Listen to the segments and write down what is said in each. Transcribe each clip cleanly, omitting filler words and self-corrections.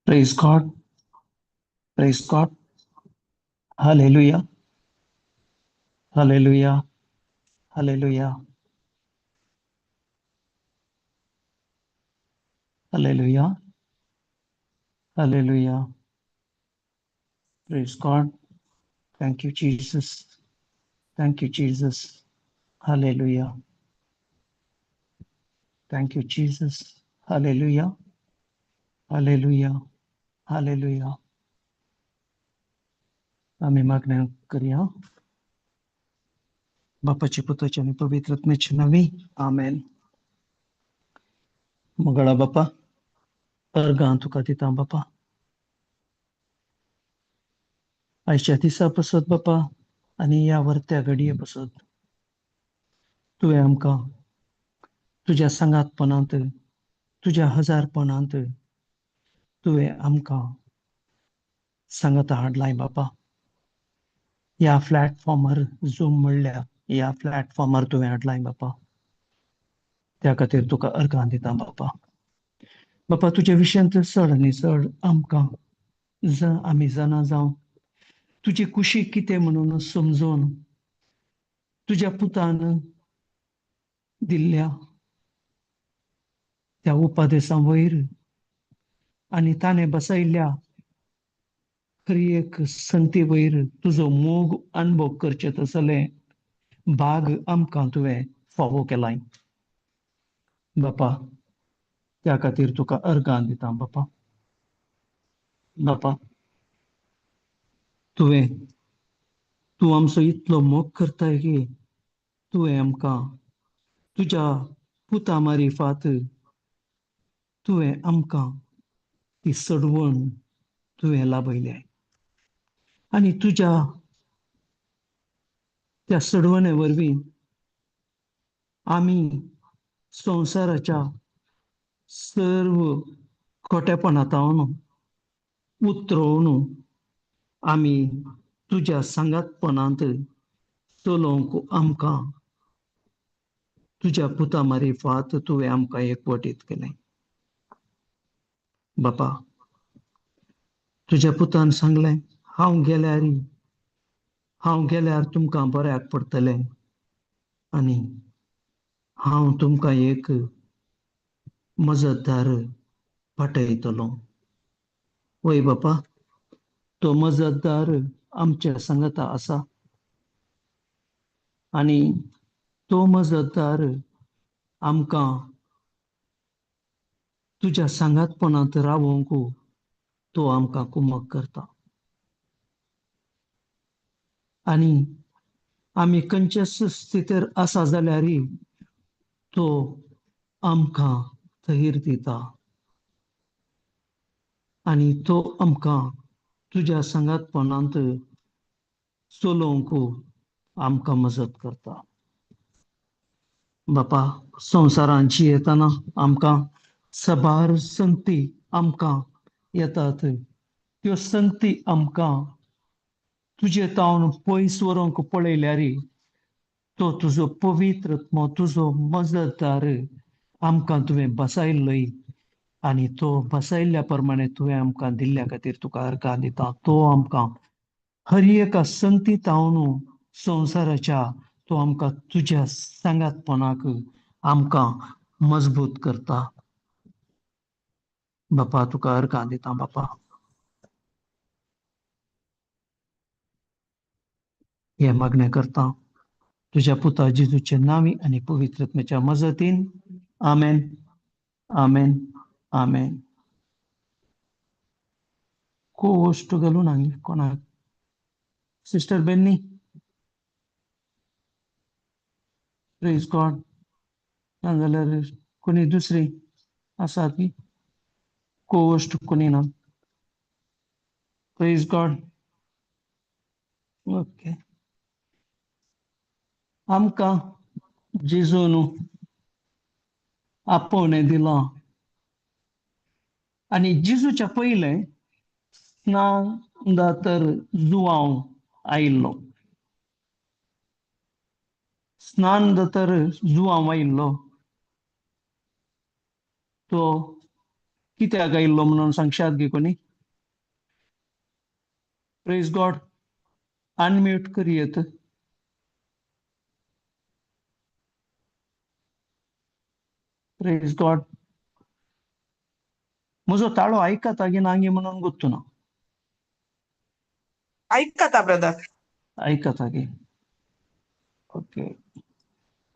Praise God. Praise God. Hallelujah. Hallelujah. Hallelujah. Hallelujah. Hallelujah. Praise God. Thank you, Jesus. Thank you, Jesus. Hallelujah. Thank you, Jesus. Hallelujah. Hallelujah. Hallelujah. आम्ही मागण्या करूया बापाची पुत्राची आणि पवित्र आत्म्याची नावे आमेन. मगळा बापा अर्गां तुका दिता बापा आयच्या दिसा पसत बापा आणि यावर त्या घडये पसत तुवें आमकां तुज्या सांगातपणांत तुज्या हजारपणांत तुवें आमकां सांगत हाडलाय बापा. ह्या प्लॅटफॉर्मार झूम म्हणल्या ह्या प्लॅटफॉर्मार तुवें हाडलाय बापा. त्या खातीर तुका अर्गां दिता बापा. बापा तुज्या विशयांत चड आनी चड आमकां आमी जाणा जावन तुजी कुशी कितें म्हणून समजून तुज्या पुतान दिल्ल्या त्या उपादेसा वयर आनी ताणें बसयल्ल्या खरी एक संगती वयर तुजो मोग अनुभव करचे तसले भाग आमकां तुवें फावो केलाय बापा. त्या खातीर तुका अर्गां दिता बापा. बापा तूं आमचो इतलो मोग करताय की तुवें आमकां तुज्या पुता मारिफात तुवें आमकां ती सडवण तुवें लाभयल्या आनी तुज्या त्या सडवणे वरवीं आमी संवसाराच्या सर्व खोटेपणांतावन उतरवून आमी तुज्या सांगातपणांत चलोवंक आमकां तुज्या पुता मारिफात तुवें आमकां एकवटीत केलें बापा. तुज्या पुतान सांगलें हांव गेल्यार तुमकां बऱ्याक पडटलें आनी हांव तुमकां एक मजतदार पाठयतलों. वय बापा तो मजतदार आमच्या सांगाता आसा आनी तो मजतदार आमकां तुज्या सांगातपणांत रावोवंक तो आमकां कुमक करता आनी आमी खंयच्याच स्थितीर आसा जाल्यारय तो आमकां धैर्य दिता आनी तो आमकां तुज्या सांगातपणांत चलोवंक आमकां मजत करता बापा. संवसारांत जियेतना आमकां साबार संगती आमकां येतात. त्यो संगती आमकां तुजे तावन पयस व्हरूंक पळयल्यारय तो तुजो पवित्र आत्मो तुजो मजतदार आमकां तुवें बसयल्लोय आनी तो बसयल्ल्या प्रमाणे तुवें आमकां दिल्ल्या खातीर तुका अर्गां दिता. तो आमकां हर एका संगतींतावन संवसाराच्या तो आमकां तुज्या सांगातपणाक आमकां मजबूत करता बापा. तुका अर्गां दिता बापा. हे मागणें करता तुज्या पुता जेजूच्या नांवी आनी पवित्र आत्म्याच्या मजतीन आमेन. आमेन. आमेन. गोष्ट घालून हांवें कोणाक सिस्टर बेन्नी प्रेज गॉड नाजाल्यार कोणी दुसरी आसा ती गोष्ट कोणी ना. Praise God. ओके. आमकां जेजून आपोवणें दिलां आनी जेजूच्या पयलें दा तर जुआंव आयिल्लो स्नान दा तर जुआंव आयिल्लो तो कित्याक आयिल्लो म्हणून सांगशात गे कोणी प्रेज गॉड अनम्यूट करियेत प्रेज गॉड म्हजो ताळो आयकता गे नांगे म्हणून गोत्तू ना ऐकता ब्रदर आयकता गे ओके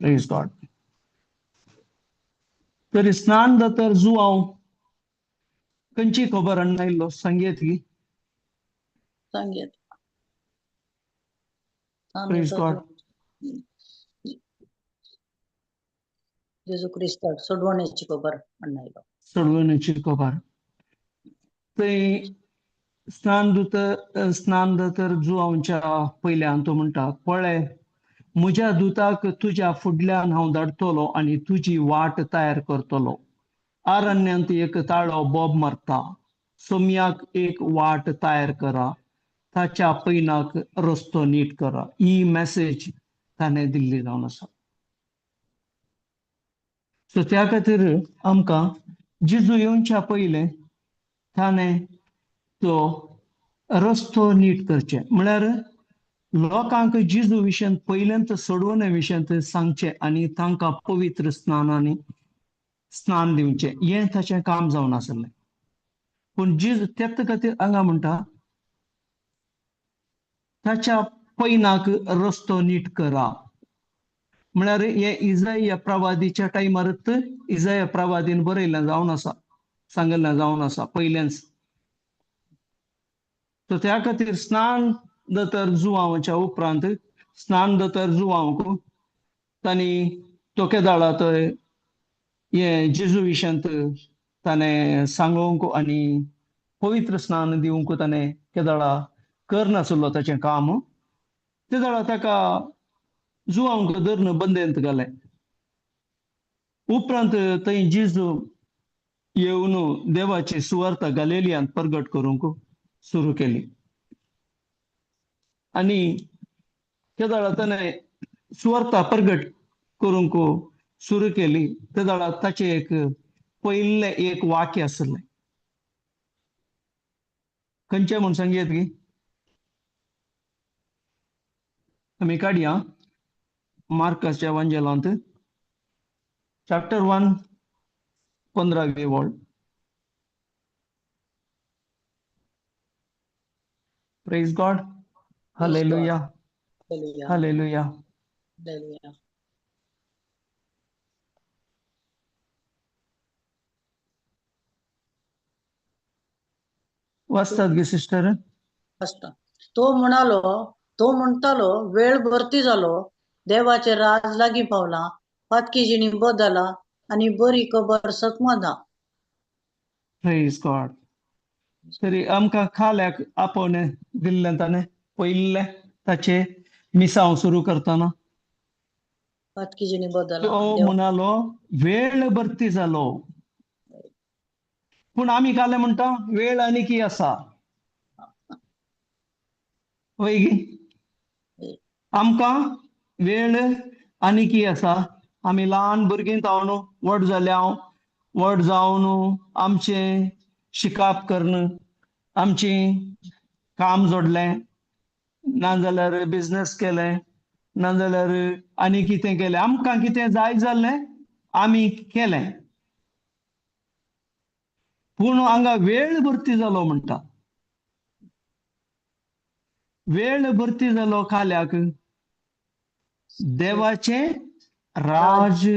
प्रेज गॉड तरी स्नान दा तर जुआंव खंयची खबर आयिल्लो सांगयेत गी सांगेत प्रेज गॉड जेजू क्रिस्ताक सोडवण्याची खबर म्हणणायलो सोडवण्याची खबर थंय स्नान दा तर जुआंवच्या पयल्यान तो म्हणटा पळय म्हज्या दुताक तुज्या फुडल्यान हांव धाडटलो आनी तुजी वाट तयार करतलो अरण्यांत एक ताळो बोब मारता सोम्याक एक वाट तयार करा ताच्या पैनाक रस्तो नीट करा ही मेसेज ताणें दिल्ली जावन आसा सो त्या खातीर आमकां जेजू येवच्या पयले ताणें तो रस्तो नीट करचे म्हळ्यार लोकांक जेजू विशयी पयल्यांत सोडवणे विशयी सांगचे आनी तांकां पवित्र स्नानांनी स्नान दिवचें हें ताचें काम जावन आसलें पूण जेजू तेच खातीर हांगा म्हणटा ताच्या पैनाक रस्तो नीट करा म्हळ्यार हे इस्रायल प्रवादीच्या टायमारच इस्रायल प्रवादीन बरयल्लें जावन आसा सांगलें जावन आसा पयलेंच सो त्या खातीर स्नान दोतर जुआंवच्या उपरांत स्नान दोतर जुआंवक तांणी तो केदाळा थंय हे जेजू विशयंत ताणें सांगोवंक आनी पवित्र स्नान दिवंक ताणें केदाळा करनासलो ताचें काम तेदाळा ताका जुआंवक धरून बंदेंत घालें उपरांत थंय जेजू येवन देवाची सुवार्थ गलिलियांत प्रगट करूंक सुरू केली आनी केदाळा ताणें सुवार्थ प्रगट करूंक सुरू केली तेदाळा ताचें एक पयलें एक वाक्य आसलें खंयचें म्हूण सांगयेत गी आमी काडया मार्काच्या एवांजेलांत चॅप्टर 1 15वे word praise God hallelujah hallelujah hallelujah hallelujah वाचतात गे सिस्टर असता तो म्हणतालो वेळ भरती जालो देवाचे राज लागी पावला पातकीजिणी बदला आणि बरी खबर सतमदा प्रेज गॉड तरी आमकां खाल्याक आपण दिल्लें ताणें पयलें ताचे मिसांव सुरू करतना पातकीजिणी बदला तो म्हणालो वेळ भरती जालो पूण आमी काले म्हणटा वेळ आनीकी आसा होय गी आमकां वेळ आनीकी आसा आमी ल्हान भुरगीं जावन व्हड जावन आमचें शिकाप करून आमचें काम जोडलें नाजाल्यार बिझनेस केलें नाजाल्यार आनी कितें केलें आमकां कितें जाय जाल्लें आमी केलें पूण हांगा वेळ भरती जालो म्हणटा वेळ भरती जालो खाल्याक देवाचें राज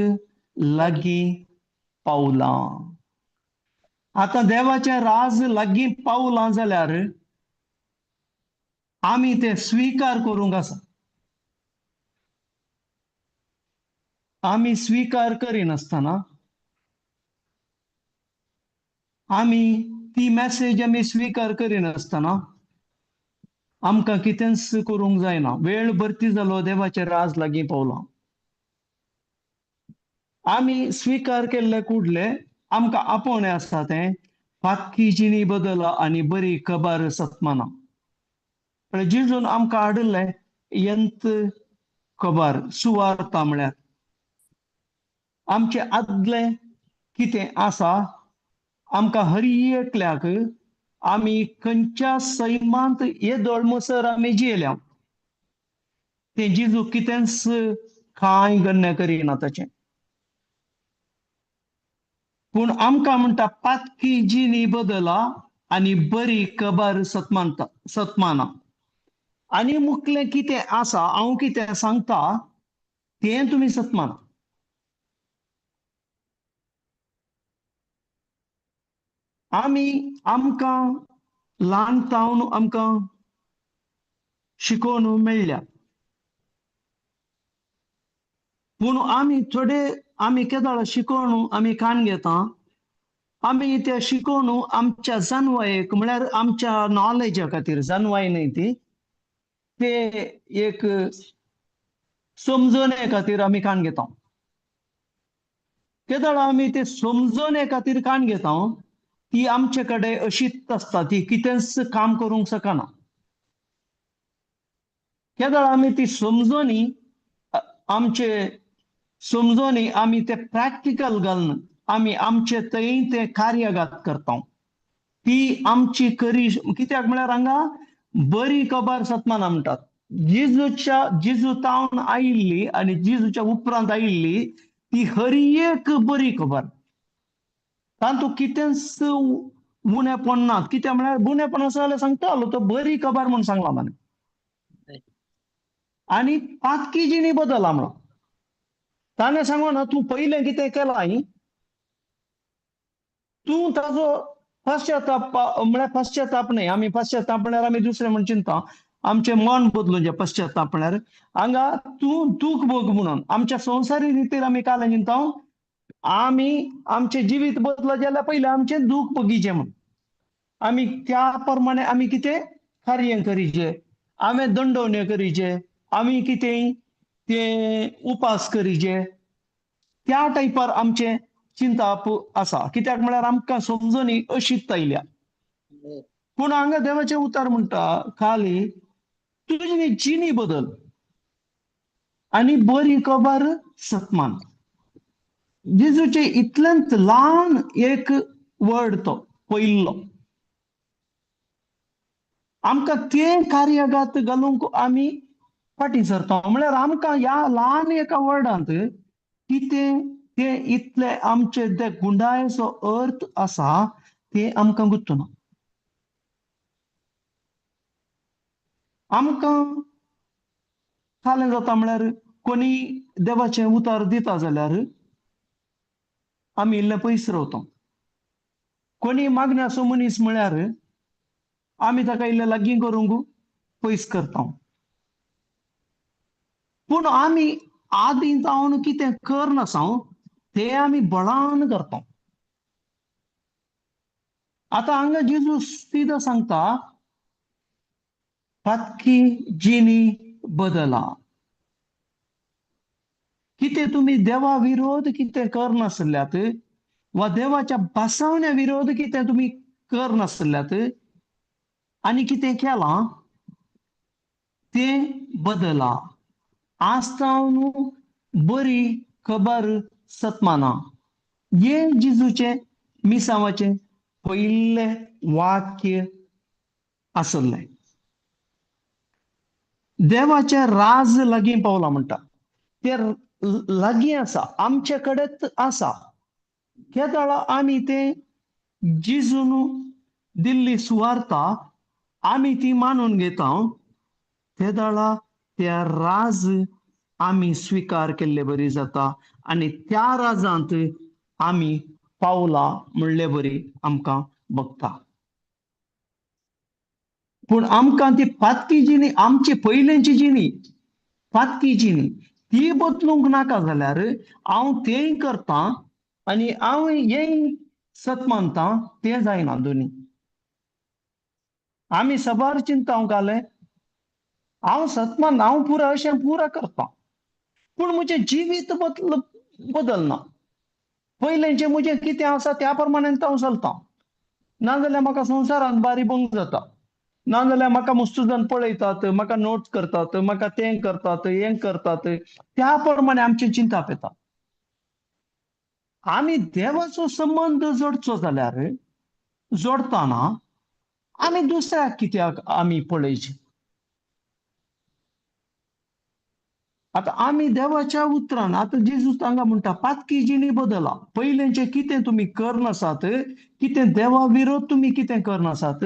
लागीं पावलां आतां देवाचें राज लागीं पावलां जाल्यार आमी तें स्विकार करूंक आसा आमी स्विकार करिनासतना आमी ती मेसेज आमी स्विकार करिनासतना आमकां कितेंच करूंक जायना वेळ भरती जालो देवाचें राज लागीं पावलां आमी स्विकार केल्ले कुडले आमकां आपोवणें आसा तें पातकी जिणी बदला आनी बरी खबर सतमाना जेजून आमकां हाडले यंत खबर सुवार्ता म्हळ्यार आमचे आदले कितें आसा आमकां हर एकल्याक आमी खंयच्या सैमांत येदोळ म्हणसर आमी जियेल्या ते जेजू कितेंच कांय गण्य करिना ताचें पूण आमकां म्हणटा पातकी जिणी बदला आनी बरी खबर सतमाना आनी मुखलें कितें आसा हांव कितें सांगता तें तुमी सतमाना आमी आमकां ल्हानतावन आमकां शिकोवन मेळ्ळ्या पूण आमी केदाळ शिकोवन आमी कान घेता आमी ते शिकोवन आमच्या जानवायेक म्हळ्यार आमच्या नॉलेजा खातीर जानवाय न्हय ती ते एक समजणे खातीर आमी कान घेता केदाळ आमी ते समजणे खातीर कान घेता ती आमचे कडेन अशीच आसता ती कितेंच काम करूंक शकना केदाळ आमी ती समजोनी आमचे समजोनी आमी ते प्रॅक्टिकल घालून आमी आमचे थंय ते कार्यगात करता ती आमची करी कित्याक म्हळ्यार हांगा बरी खबर सतमाना म्हणटात जेजू तावन आयिल्ली आनी जेजूच्या उपरांत आयिल्ली ती हर एक बरी खबर तातूंत कितेंच उणेपण ना कित्याक म्हळ्यार उणेपण आसा जाल्यार सांगतालो तो बरी खबर म्हूण सांगला माने आनी पातकी जिणी बदला म्हणून ताणें सांगोना तूं पयलें कितें केलां तूं ताजो पश्चाताप म्हळ्यार पश्चाताप न्हय आमी पश्चाताप म्हळ्यार आमी दुसरें म्हण चिंता आमचें मन बदलुचें पश्चाताप म्हळ्यार हांगा तूं दूख भोग म्हणून आमच्या संवसारी रितीर आमी कालें चिंता आमी आमचें जिवीत बदलत जाल्यार पयलें आमचें दूख भोगीचें म्हूण आमी त्या प्रमाणे आमी कितें कार्य करीचें आमी दंडवण्यो करीचे आमी कितें तें उपास करीचे त्या टायपार आमचें चिंताप आसा कित्याक म्हळ्यार आमकां समजणी अशीच आयल्या पूण हांगा देवाचें उतर म्हणटा खाली तुजी जिणी बदल आनी बरी खबर सतमान जेजूचे इतलेंच ल्हान एक वर्ड तो पयल्लो आमकां तें कार्यगात घालूंक आमी फाटीं सरता म्हळ्यार आमकां ह्या ल्हान एका वर्डांत कितें तें इतले आमचे ते गुंडायचो अर्थ आसा तें आमकां गुंतना आमकां जालें जाता म्हळ्यार कोणी देवाचें उतर दिता जाल्यार आमी इल्ले पयस रावता कोणी मागण्याचो मनीस म्हळ्यार आमी ताका इल्लें लागीं करूंक पयस करता पूण आमी आदीं जावन कितें करनासा तें आमी बळान करता आतां हांगा जेजू सिधो सांगता पातकी जिणी बदला कितें तुमी देवा विरोध कितें करनासल्यात वा देवाच्या भासावण्या विरोध कितें तुमी करनासल्यात आनी कितें केलां तें बदला आस्तावन बरी खबर सतमाना हे जेजूचे मिसावाचें पयिल्लें वाक्य आसलें देवाचें राज लागीं पावलां म्हणटा तें लागीं आसा आमचे कडेच आसा केदाळ आमी तें जेजून दिल्ली सुवार्ता आमी ती मानून घेता केदाळा त्या राज आमी स्विकार केल्ले बरी जाता आनी त्या राजांत आमी पावला म्हणले बरी आमकां भोगता पूण आमकां ती पातकी जिणी आमची पयलींची जिणी पातकी जिणी ती बदलूंक नाका जाल्यार हांव तें करता आनी हांव हें सत मानता तें जायना दोनी आमी सबार चिंता घाले हांव सतमान हांव पुरा अशें पुरा करता पूण म्हजें जिवीत बदलना पयलेंचें म्हजें कितें आसा त्या प्रमाणें हांव चलता नाजाल्यार म्हाका संवसारांत बारी बंग जाता नाजाल्यार म्हाका मस्तू जाण पळयतात, म्हाका नोट्स करतात, म्हाका तें करतात, हें करतात, त्या प्रमाणे आमची चिंता पेता. आमी देवाचो संबंध जोडचो जाल्यार जोडताना आमी दुसऱ्याक कित्याक आमी पळयचे? आता आमी देवाच्या उतरान आता जेजूस हांगा म्हणटा पातकी जिणी बदला. पयलेंचे कितें तुमी करनासात, कितें देवा विरोध तुमी कितें करनासात,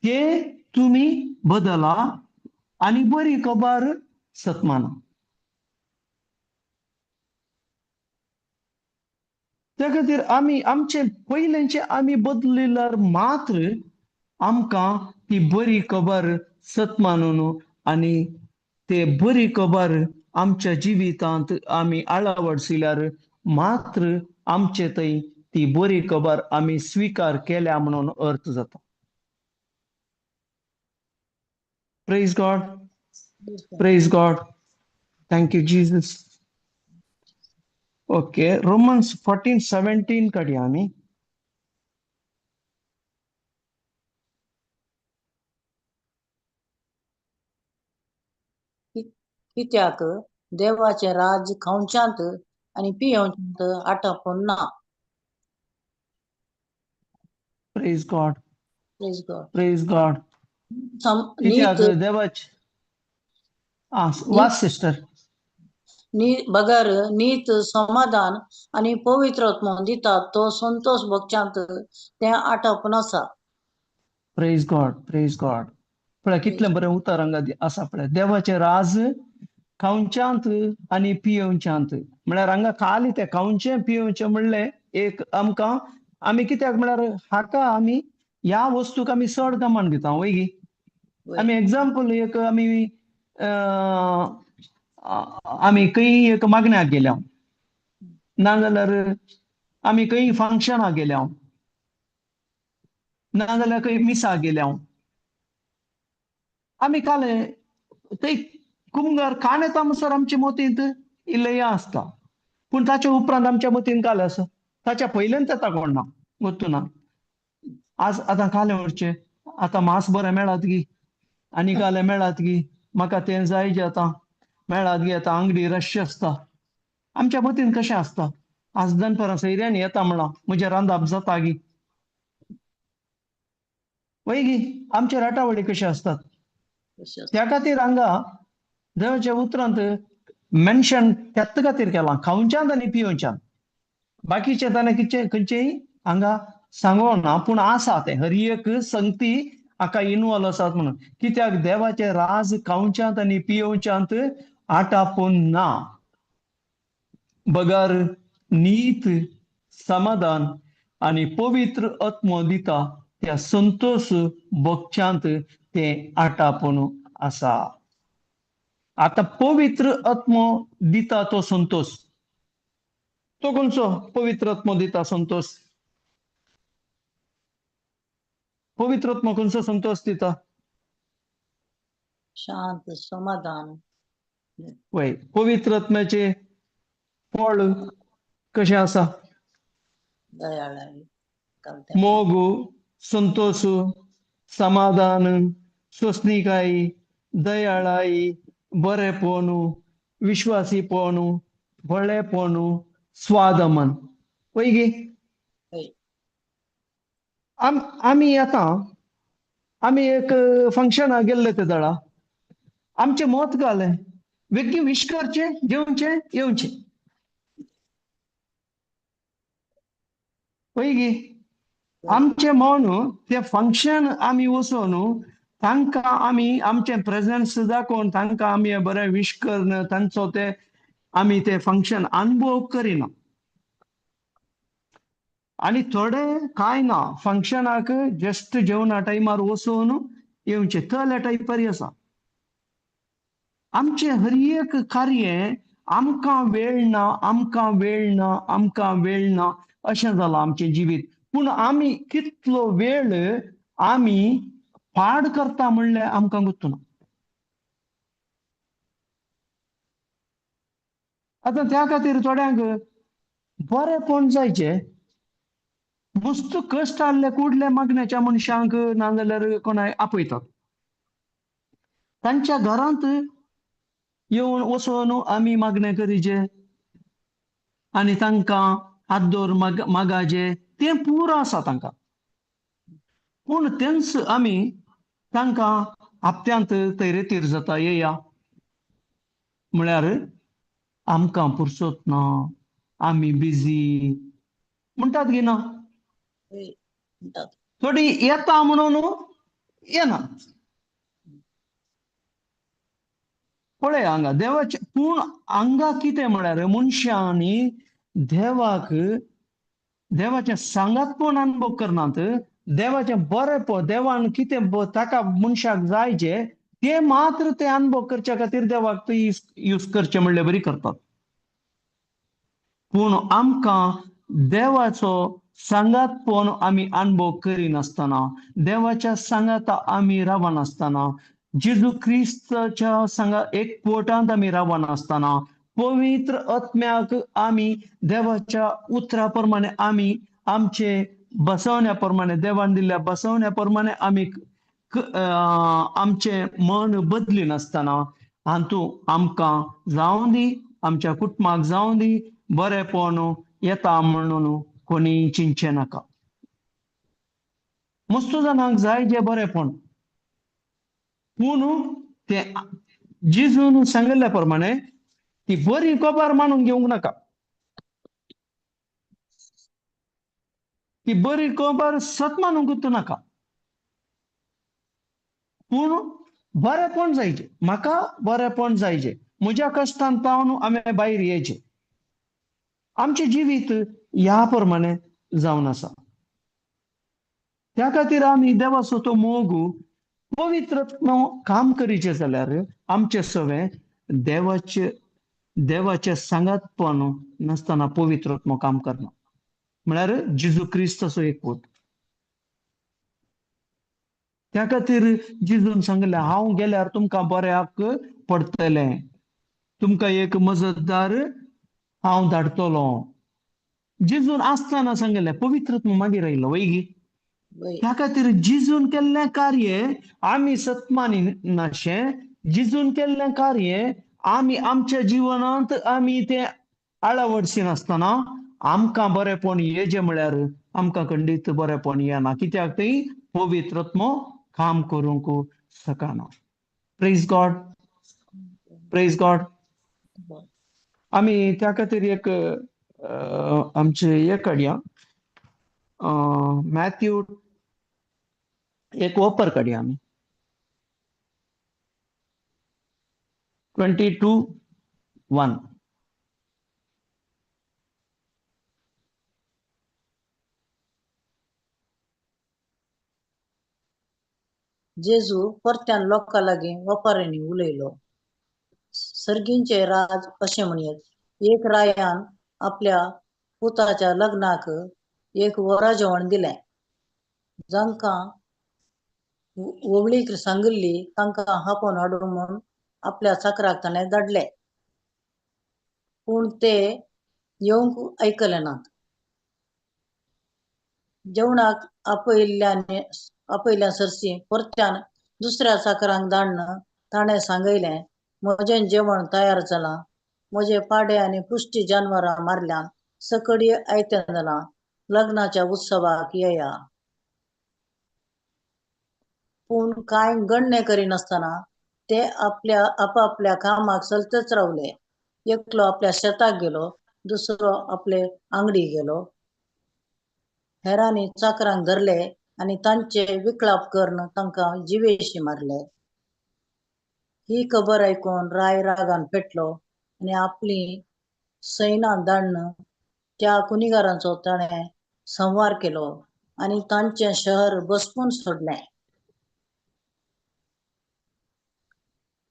ते तुमी बदला आनी बरी खबर सतमाना. त्या खातीर आमी आमचे पयलेंचे आमी बदलिल्यार मात्र आमकां ती बरी खबर सतमानून आनी ते बरी खबर आमच्या जिवितांत आमी आळावडसिल्यार मात्र आमचे थंय ती बरी खबर आमी स्वीकार केल्या म्हणून अर्थ जाता. Praise God, praise God. Thank you Jesus. Okay, Romans 14:17 काडया आमी. कित्याक देवाचे राज खावच्यांत आणि पियेवच्यांत आटापून ना. Praise God, praise God. Praise God. कित्याक नीत देवाचे वाच सिस्टर. बगर नीत समाधान आणि पवित्र आत्मा दितात तो संतोष भोगच्यांत ते आटापून आसा. Praise God, praise God. पळय कितलें बरें उतर हांगा आसा पळय. देवाचे राज खावच्यांत आनी पियेवच्यांत. म्हळ्यार हांगा खाली ते खावचें पियेवचें म्हणलें एक आमकां आमी कित्याक म्हळ्यार हाका आमी ह्या वस्तूक आमी चड गमान दिता वैगी. आमी एग्जाम्पल एक आमी खंय एक मागण्याक गेल्या नाजाल्यार आमी खंय फंक्शनाक गेल्या नाजाल्यार खंय मिसाक गेल्या आमी काले थंय कुमगार खाण येता म्हणसर आमच्या मतींत इल्लें हें आसता. पूण ताच्या उपरांत आमच्या मतीन काले आसा. ताच्या पयलेंच येता कोण ना गोत्तू ना. आज आतां काले व्हरचें, आतां मांस बरें मेळत गी आनी काले मेळत गी, म्हाका तें जाय जें आतां मेळत गी, आतां अंगडी रश आसता. आमच्या मतीन कशें आसता, आज दनपारां सयऱ्यानी येता म्हणला म्हजें रांदप जाता गी. वय गी आमचे राटावडी कशे असतात. त्या खातीर हांगा देवाच्या उतरांत मेन्शन त्याच खातीर केलां खावच्यांत आनी पिवच्यांत. बाकीचे ताणें खंयचेय हांगा सांगो ना, पूण आसा ते हर एक संगती हाका इन्वॉल्व आसात म्हणून. कित्याक देवाचे राज खावच्यांत आनी पियेवच्यांत आटापून ना. बगर नीत समाधान आनी पवित्र आत्मो दिता त्या संतोष भोगच्यांत ते आटापून आसा. आता पवित्र आत्मो दिता तो संतोष. तो खंयचो पवित्र आत्मो दिता संतोष? पवित्र आत्मो खंयचो संतोष दिता? शांत समाधान. वय पवित्र आत्म्याचे फळ कशें आसा? दयाळाई. मोग, संतोष, समाधान, सोसणीकाई, दयाळाई, बरेपण, विश्वासीपण, व्हडलेपण, स्वादमन. वय गे आमी एक फंक्शनाक गेल्ले ते दळा आमचे मत घाले वेग्गी विश करचे जेवचे येवचे. वय गे आमचे मन ते फंक्शन आमी वचून तांकां आमी आमचे प्रेझेंस दाखोवन तांकां आमी बरें विश करन तांचो ते आमी ते फंक्शन अनुभव करिना. आनी थोडे कांय ना फंक्शनाक जस्ट जेवणा टायमार वचून येवचे तल्या टायपारी आसा. आमचे हर एक कार्य आमकां वेळ ना आमकां वेळ ना आमकां वेळ ना अशें जालां आमचें जिवीत. पूण आमी कितलो वेळ आमी पाड करता म्हणलें आमकां गुर्तू ना. आतां त्या खातीर थोड्यांक बरेपण जायचे मस्त कश्ट आसले कुडले मागण्याच्या मनशांक नाजाल्यार कोणाक आपयतात. तांच्या घरांत येवन वचून आमी मागणें करीचे आनी तांकां हात धर मागाचे तें पुरो आसा तांकां. पूण तेंच आमी तांकां हप्त्यांत तैरेतीर जाता येया म्हळ्यार आमकां फुरसत ना, आमी बिझी म्हणटात की ना. वय म्हणटात. थोडी येता म्हणून येना. पळय हांगा देवाचे पूण हांगा कितें म्हळ्यार मनशांनी देवाचें सांगातपण अनुभव करनात. देवाचें बरेंपण देवान कितें ताका मनशाक जाय जे ते मात्र ते अनुभव करच्या खातीर देवाक ते यूज करचे म्हणले बरी करतात. पूण आमकां देवाचो सांगातपण आमी अनुभव करिनासतना, देवाच्या सांगाता आमी रावनासतना, जेजू क्रिस्ताच्या एक पोटांत आमी रावनासतना, पवित्र आत्म्याक आमी देवाच्या उतरा प्रमाणे आमी आमचे बसवण्या प्रमाणे देवान दिल्ल्या बसवण्या प्रमाणे आमी आमचे मन बदली नासतना हातूं आमकां जावं दी, आमच्या कुटुंबाक जावं दी, बरेपण येता म्हणून कोणी चिंचे नाका. मस्त जाणांक जाय जे बरेपण, पूण ते जेजून सांगिल्ल्या प्रमाणे ती बरी खबर मानून घेवंक नाका. ती बरी खबर सत मानूंक नाका. पूण बरेपण जायचे, म्हाका बरेपण जायचे, म्हज्या कश्टान पावन आमी भायर येयचे. आमचे जिवीत ह्या प्रमाणे जावन आसा. त्या खातीर आमी देवाचो तो मोग पवित्र काम करीचे जाल्यार आमचे सगळे देवाचे सांगातपण नासतना पवित्र काम करना म्हळ्यार जेजू क्रिस्ताचो एक पूत. त्या खातीर जेजून सांगलें हांव गेल्यार तुमकां बऱ्याक पडटलें, तुमकां एक मजतदार हांव धाडटलो. जेजून आसतना सांगलें पवित्र मागीर आयलो वैगी. वय त्या खातीर जेजून केल्लें कार्य आमी सतमानी नाशें, जेजून केल्लें कार्य आमी आमच्या जिवनांत आमी तें आळवडशी नासतना आमकां बरेपण येजें म्हळ्यार आमकां खंडीत बरेपण येना, कित्याक ती पवित्रत्म काम करूंक शकना. Praise God, praise God. आमी त्या खातीर एक आमचे हे काडया, मॅथ्यू एक वपर काडया आमी 22:1. जेजू परत्यान लोकां लागीं ओपारांनी उलयलो. सर्गींचे राज अशें म्हणयत. एक रायान आपल्या पुताच्या लग्नाक एक वरा जेवण दिलें. जांकां वगळीक सांगिल्ली तांकां हापोवन हाडूं म्हूण आपल्या चाकराक ताणें धाडलें. पूण ते येवंक ऐकले नात. जेवणाक आपयल्या सरसी परत्यान दुसऱ्या चाकरांक धाडन ताणें सांगयलें, म्हजें जेवण तयार जालां, म्हजे पाडे आनी पुश्टी जानवरां मारल्यान सकडी आयतें जालां, लग्नाच्या उत्सवाक येया. पूण कांय गणने करिनासतना ते आपापल्या कामाक चलतच रावले. एकलो आपल्या शेताक गेलो, दुसरो आपले आंगडी गेलो. हेरांनी चाकरांक धरले आनी तांचे विकळाप करून तांकां जिवेशी मारले. ही खबर आयकून राय रागान पेटलो आनी आपली सैन्यां धाडन त्या कुनिगारांचो ताणें संहार केलो आनी तांचें शहर बसपून सोडलें.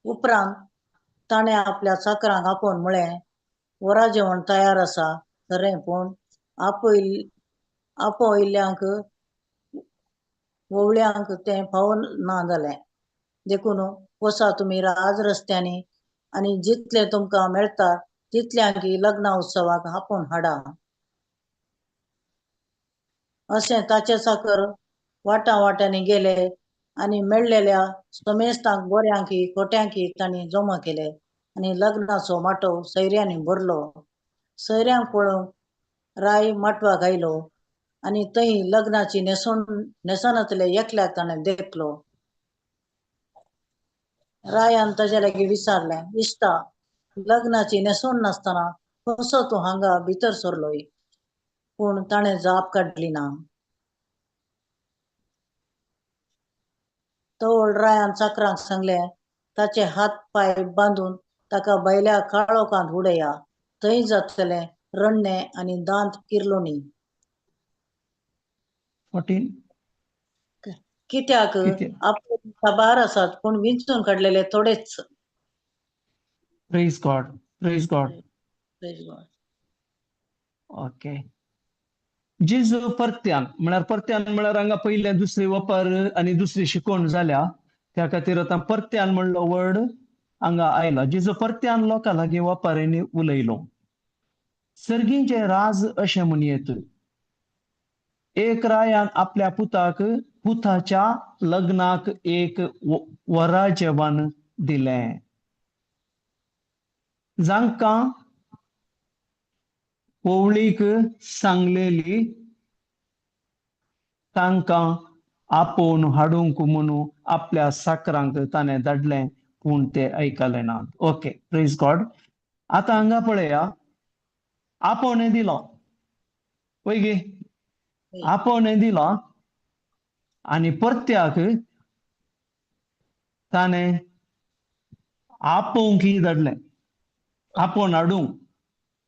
उपरांत ताणें आपल्या चाकरांक आपोवन म्हळें, वरा जेवण तयार आसा खरें, पूण आपयल्ल्यांक वोवळ्यांक तें पावना जालें. देखून वचा तुमी राज रस्त्यांनी आनी जितलें तुमकां मेळटा तितल्यांक लग्ना उत्सवाक आपोवन हाडा. अशें ताचे चाकर वाटावाट्यांनी गेले आणि मेळलेल्या समेस्तांक बऱ्यांकी खोट्यांकी तांणी जमा केले आणि लग्नाचो माटो सैऱ्यांनी भरलो. सैऱ्यांक पळोवन राय माटवाक आयलो आणि थंय लग्नाची नेसनातले एकल्याक ताणें देखलो. रायान ताचे लागीं विचारलें, इश्टा, लग्नाची नेसोन नासतना कसो तूं हांगा भितर सरलोय? पूण ताणें जाप काडली ना. तवळ रायान चाकरांक सांगलें, ताचे हात पाय बांदून ताका भायल्या काळोखांत उडया. थंय जातलें रडणें आनी दांत किर्लोनी. 14 कित्याक किती आपूण साबार आसात पूण विंचून काडलेले थोडेच. Praise God, praise God. Praise God. Okay. जेजू परत्यान म्हळ्यार हांगा पयले दुसरी वपर आनी दुसरी शिकोवण जाल्या, त्या खातीर आतां परत्यान म्हणलो वर्ड हांगा आयला. जेजू परत्यान लोकां लागीं वपारींनी उलयलो. सर्गींचे राज अशें म्हणयत, एक रायान आपल्या पुताच्या लग्नाक एक वरा जेवण दिलें. जांकां ओवळीक सांगलेली तांकां आपोवन हाडूंक म्हणून आपल्या साकरांक ताणें धाडलें, पूण ते आयकले नात. Okay, praise God. आतां हांगा पळया, आपोवणें दिलो पळय गे, आपोवणें दिलो आनी परत्याक ताणें आपोवंक धाडलें, आपोवन हाडूंक.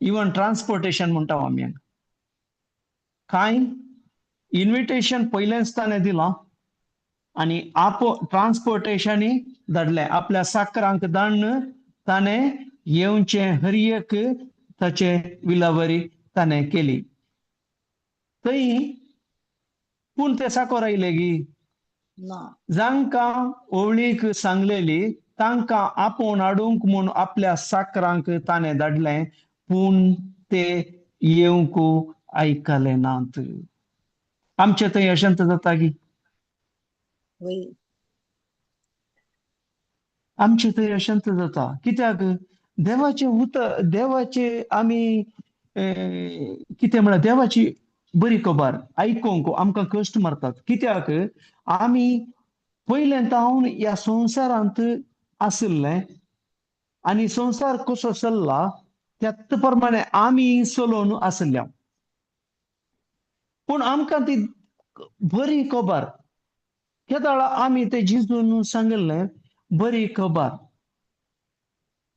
इवन ट्रान्सपोर्टेशन म्हणटा आमी हांगा. कांय इन्विटेशन पयलेंच ताणें दिलां आनी ट्रान्सपोर्टेशनय धाडलें. आपल्या साकरांक धाडून ताणें येवचें हर एक ताचे विलावरी ताणें केली. थंय पूण ते साकोर आयले गी. ना. जांकां ओवळीक सांगलेली तांकां आपोवन हाडूंक म्हूण आपल्या साकरांक ताणें धाडलें, पूण ते येवंक आयकले नात. आमचे थंय अशेंच जाता गी. वय. आमचे थंय अशेंच जाता. कित्याक देवाचे आमी कितें म्हळ्यार देवाची बरी खबर आयकोंक आमकां कश्ट मारतात. कित्याक आमी पयलेंतावन ह्या संवसारांत आसले आनी संवसार कसो चल्ला त्याच प्रमाणे आमी चलोवन आसल्या. पूण आमकां ती बरी खबर, केदाळ आमी ते जेजून सांगलें बरी खबर,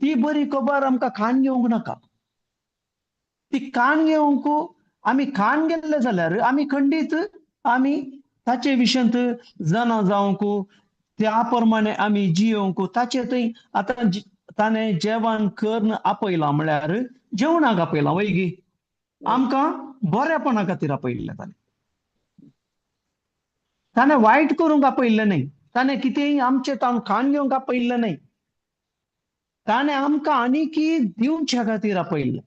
ती बरी खबर आमकां खाण घेवंक नाका. ती खाण घेवंक आमी खाण गेल्ले जाल्यार आमी खंडीत आमी ताचे विशयंत जाणा जावंक, त्या प्रमाणे आमी जियोंक, ताचे थंय आतां ताणें जेवण करून आपयलां म्हळ्यार जेवणाक आपयलां वय गी. आमकां बरेपणा खातीर आपयल्लें ताणें. ताणें वायट करूंक आपयल्लें न्हय. ताणें कितेंय आमचे तावन खाण घेवंक आपयल्लें न्हय. ताणें आमकां आनीकय दिवच्या खातीर आपयल्लें.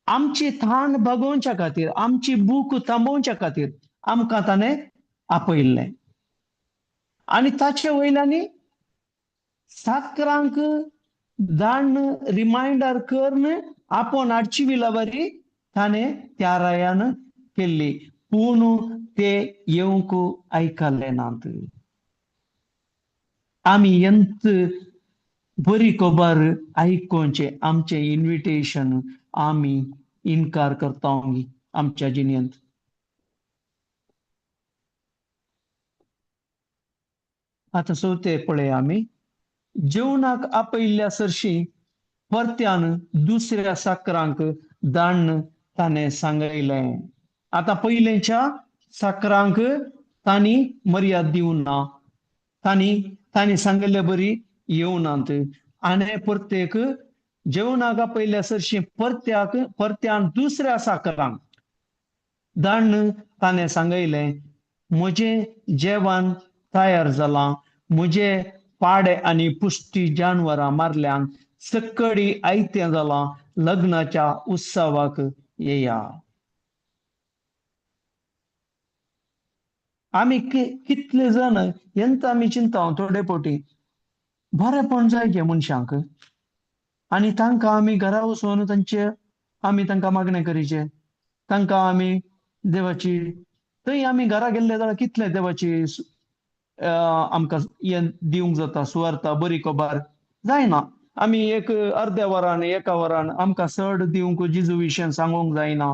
आमची थाण भागोवच्या खातीर, आमची भूक थांबोवच्या खातीर आमकां ताणें आपयल्लें. आनी ताचे वयल्यानी साकरांक धाडून रिमांयडर करून आपोवन हाडची विलावरी ताणें त्या रायान केल्ली, पूण ते येवंक आयकले नात. आमी ಎಂತ बरी खबर आयकोवचें आमचें इन्विटेशन आमी इन्कार करता आमच्या जिणेंत. आतां चवथे पळय आमी, जेवणाक आपयल्ल्या सरशी परत्यान दुसऱ्या साकरांक धाडून ताणें सांगयलें. आतां पयलेंच्या साकरांक तांणी मर्याद दिवं ना. तांणी सांगले बरी येवनात. आनी परतेक जेवणाक आपयल्ल्या सरशी परत्यान दुसऱ्या साकरांक धाडून ताणें सांगयलें, म्हजें जेवण तयार जालां, म्हजे पाडे आनी पुश्टी जानवरां मारल्यान, सक्कळी आयतें जालां, लग्नाच्या उत्सवाक येया. आम्ही कितले जण ಎಂತ आम्ही चिंता थोडे पोटी बरेपण जायचे मनशांक आणि तांकां आम्ही घरा वचून तांचे आम्ही तांकां मागणे करीचे तांकां आम्ही देवाची थंय आम्ही घरा गेल्ले जाल्यार कितले देवाची आमकां हें दिवंक जाता सुवार्ता बरी खबर जायना आमी एक अर्द्या वरान एका वरान आमकां चड दिवंक जेजू विशयी सांगूंक जायना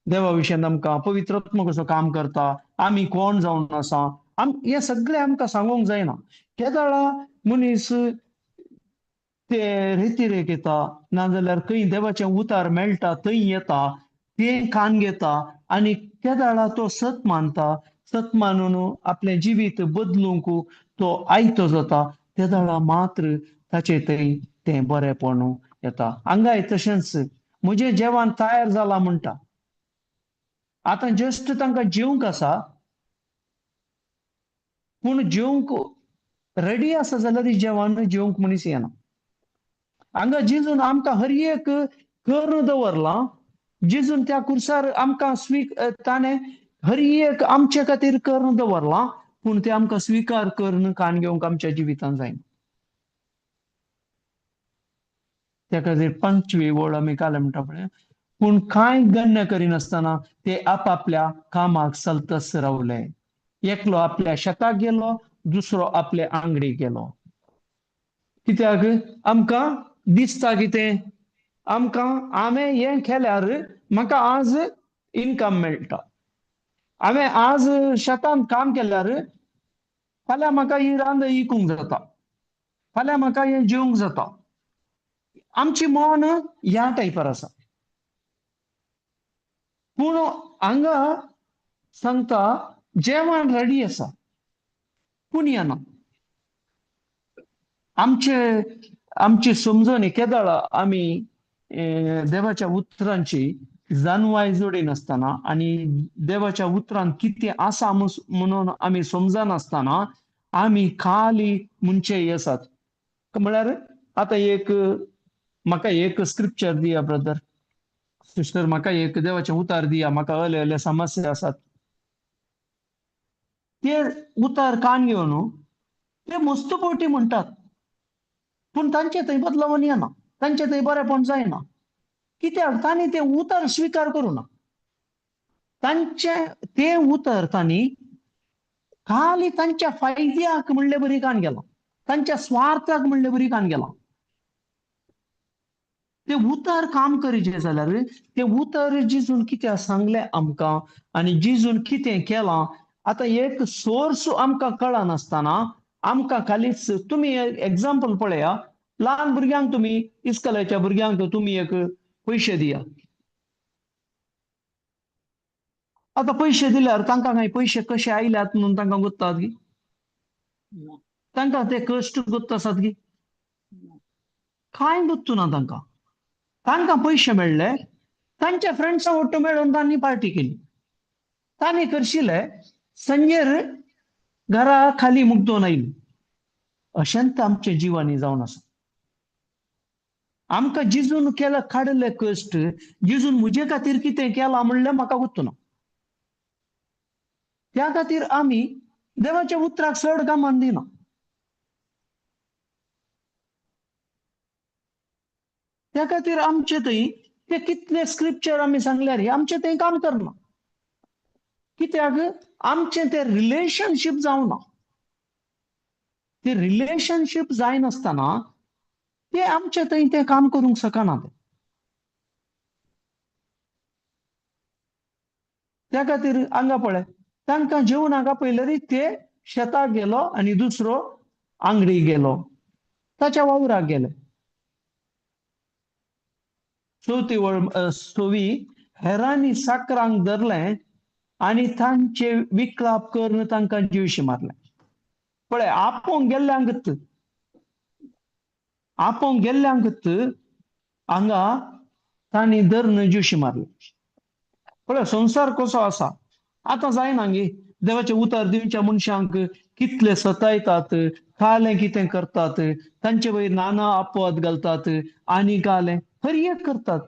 देवा विशयी आमकां पवित्रात्मा कसो काम करता आमी कोण जावन आसा हे सगळें आमकां सांगूंक जायना त्या वेळा मनीस ते रितीरेक येता नाजाल्यार खंय देवाचें उतार मेळटा थंय येता तें कान घेता आनी त्या वेळा तो सत मानता सत मानून आपलें जिवीत बदलूंक तो आयतो जाता त्या वेळा मात्र ताचे थंय तें बरेपण येता हांगाय तशेंच म्हजें जेवण तयार जालां म्हणटा आतां जस्ट तांकां जेवंक आसा पूण जेवंक रेडी आसा जाल्यार जेवण जेवंक मनीस येना हांगा जेजून आमकां हर एक कर्ण दवरलां जेजून त्या कुर्सार आमकां ताणें हर एक आमचे खातीर कर्ण दवरलां पूण ते आमकां स्विकार करून कान घेवंक आमच्या जिवितांत जायना त्या खातीर 5वी ओळ आमी काल म्हणटा पळय पूण कांय गण्य करिनासतना ते आपापल्या कामाक सलतस रावले एकलो आपल्या शेताक गेलो दुसरो आपल्या आंगडीक गेलो कित्याक आमकां दिसता कितें आमकां हांवें हें केल्यार म्हाका आज इन्कम मेळटा हांवें आज शेतान काम केल्यार फाल्यां म्हाका ही रांद विकूंक जाता फाल्यां म्हाका हें जेवंक जाता आमची मन ह्या टायपार आसा पूण हांगा सांगता जेवण रेडी आसा पूण येना आमची समजण केदाळ आमी देवाच्या उतरांची जाणवाय जोडिनासतना आणि देवाच्या उतरांत कितें आसा म्हणून आमी समजनासतना आमी खाली म्हणचे हे आसात म्हळ्यार आतां म्हाका एक स्क्रिप्चर दिया ब्रदर सिस्टर म्हाका एक देवाचें उतार दिया म्हाका असले समस्या आसात ते उतार कान घेवन ते मस्तपोटी म्हणटात पूण तांचे थंय बदलावण येना तांचे थंय बरेपण जायना कित्याक तांणी ते उतर स्विकार करूना तांचे ते उतर तांणी खाली तांच्या फायद्याक म्हणले बरी कान गेला तांच्या स्वार्थाक म्हणले बरी कान गेला ते उतर काम करीचे जाल्यार ते उतर जिजून कितें सांगलें आमकां आनी जिजून कितें केलां आतां एक सोर्स आमकां कळनासतना आमकां खालीच तुमी एग्जाम्पल पळया ल्हान भुरग्यांक तुमी इस्कॉलाच्या भुरग्यांक तुमी एक पयशे दिया आतां पयशे दिल्यार तांकां काय पयशे कशे आयल्यात म्हणून तांकां गुत्तात की तांकां ते कश्ट गुत्त आसात की कांय गुत्तू ना तांकां तांकां पयशे मेळ्ळे तांच्या फ्रेंड्सां वांगडा मेळून तांणी पार्टी केली तांणी करशिल्ले संजेर घरा खाली मुग्दोन आयली अशेंत आमचे जिवानी जावन आसा आमकां जिजून केला काडले कश्ट जिजून म्हजे खातीर कितें केलां म्हणलें म्हाका गुत्तू ना त्या खातीर आमी देवाच्या उतराक चड कामान दिना त्या खातीर आमचे थंय ते कितले स्क्रिप्चर आमी सांगल्यार आमचे थंय काम करना कित्याक आमचे ते रिलेशनशीप जावना ते रिलेशनशीप जायनासतना ते आमचे थंय ते काम करूंक शकना त्या खातीर हांगा पळय तांकां जेवणाक आपयल्यार ते शेताक गेलो आनी दुसरो आंगडीक गेलो ताच्या वावराक गेले चवथी सोवी हेरांनी साकरांक धरलें आनी तांचे विक्लाप करून तांकां जीवशी मारले पळय आपोवंक गेल्ल्यांकच हांगा तांणी धरून जीवशी मारले पळय संसार कसो आसा आतां जायना गे देवाचे उतार दिवच्या मनशांक कितले सतायतात कालें कितें करतात तांचे वयर नाना अपवाद घालतात आनी कालें हर एक करतात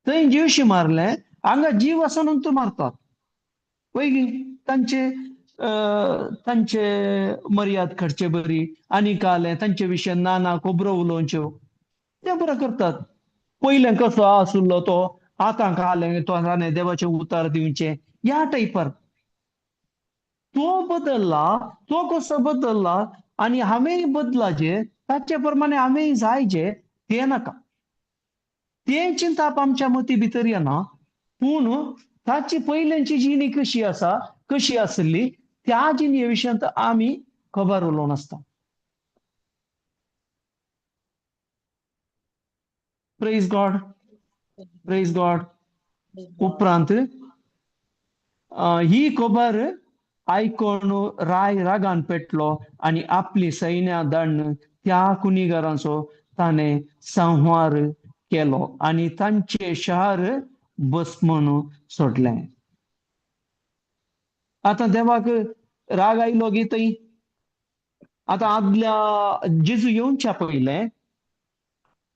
थंय जीवशी मारले हांगा जीव आसा म्हणून मारतात वैगी तांचे मर्याद खर्चे बरी आनी काले तांचे विशय नाना खोबरो उलोवच्यो ते बरं करतात. पयलें कसो आसलो तो आतां कालें तो ताणें देवाचे उतार दिवचे ह्या टायपार तो बदलला, तो कसो बदलला आणि हांवेंय बदलाचे ताचे प्रमाणे हांवेंय जायचे ते नाका. ते चिंताप आमच्या मती भितर येना पूण ताची पयल्यांची जिणी कशी आसा कशी आसली त्या जिणे विशयांत आमी खबर उलोव नासता. Praise God, praise God. उपरांत ही खबर आयकोन राय रागान पेटलो आणि आपली सैन्या धाडून त्या कुणीगारांचो ताणें संहार केलो आणि तांचे शहर भस्मन सोडलें. आता देवाक राग आयलो गी थंय. आता आदल्या जेजू येवच्या पयलें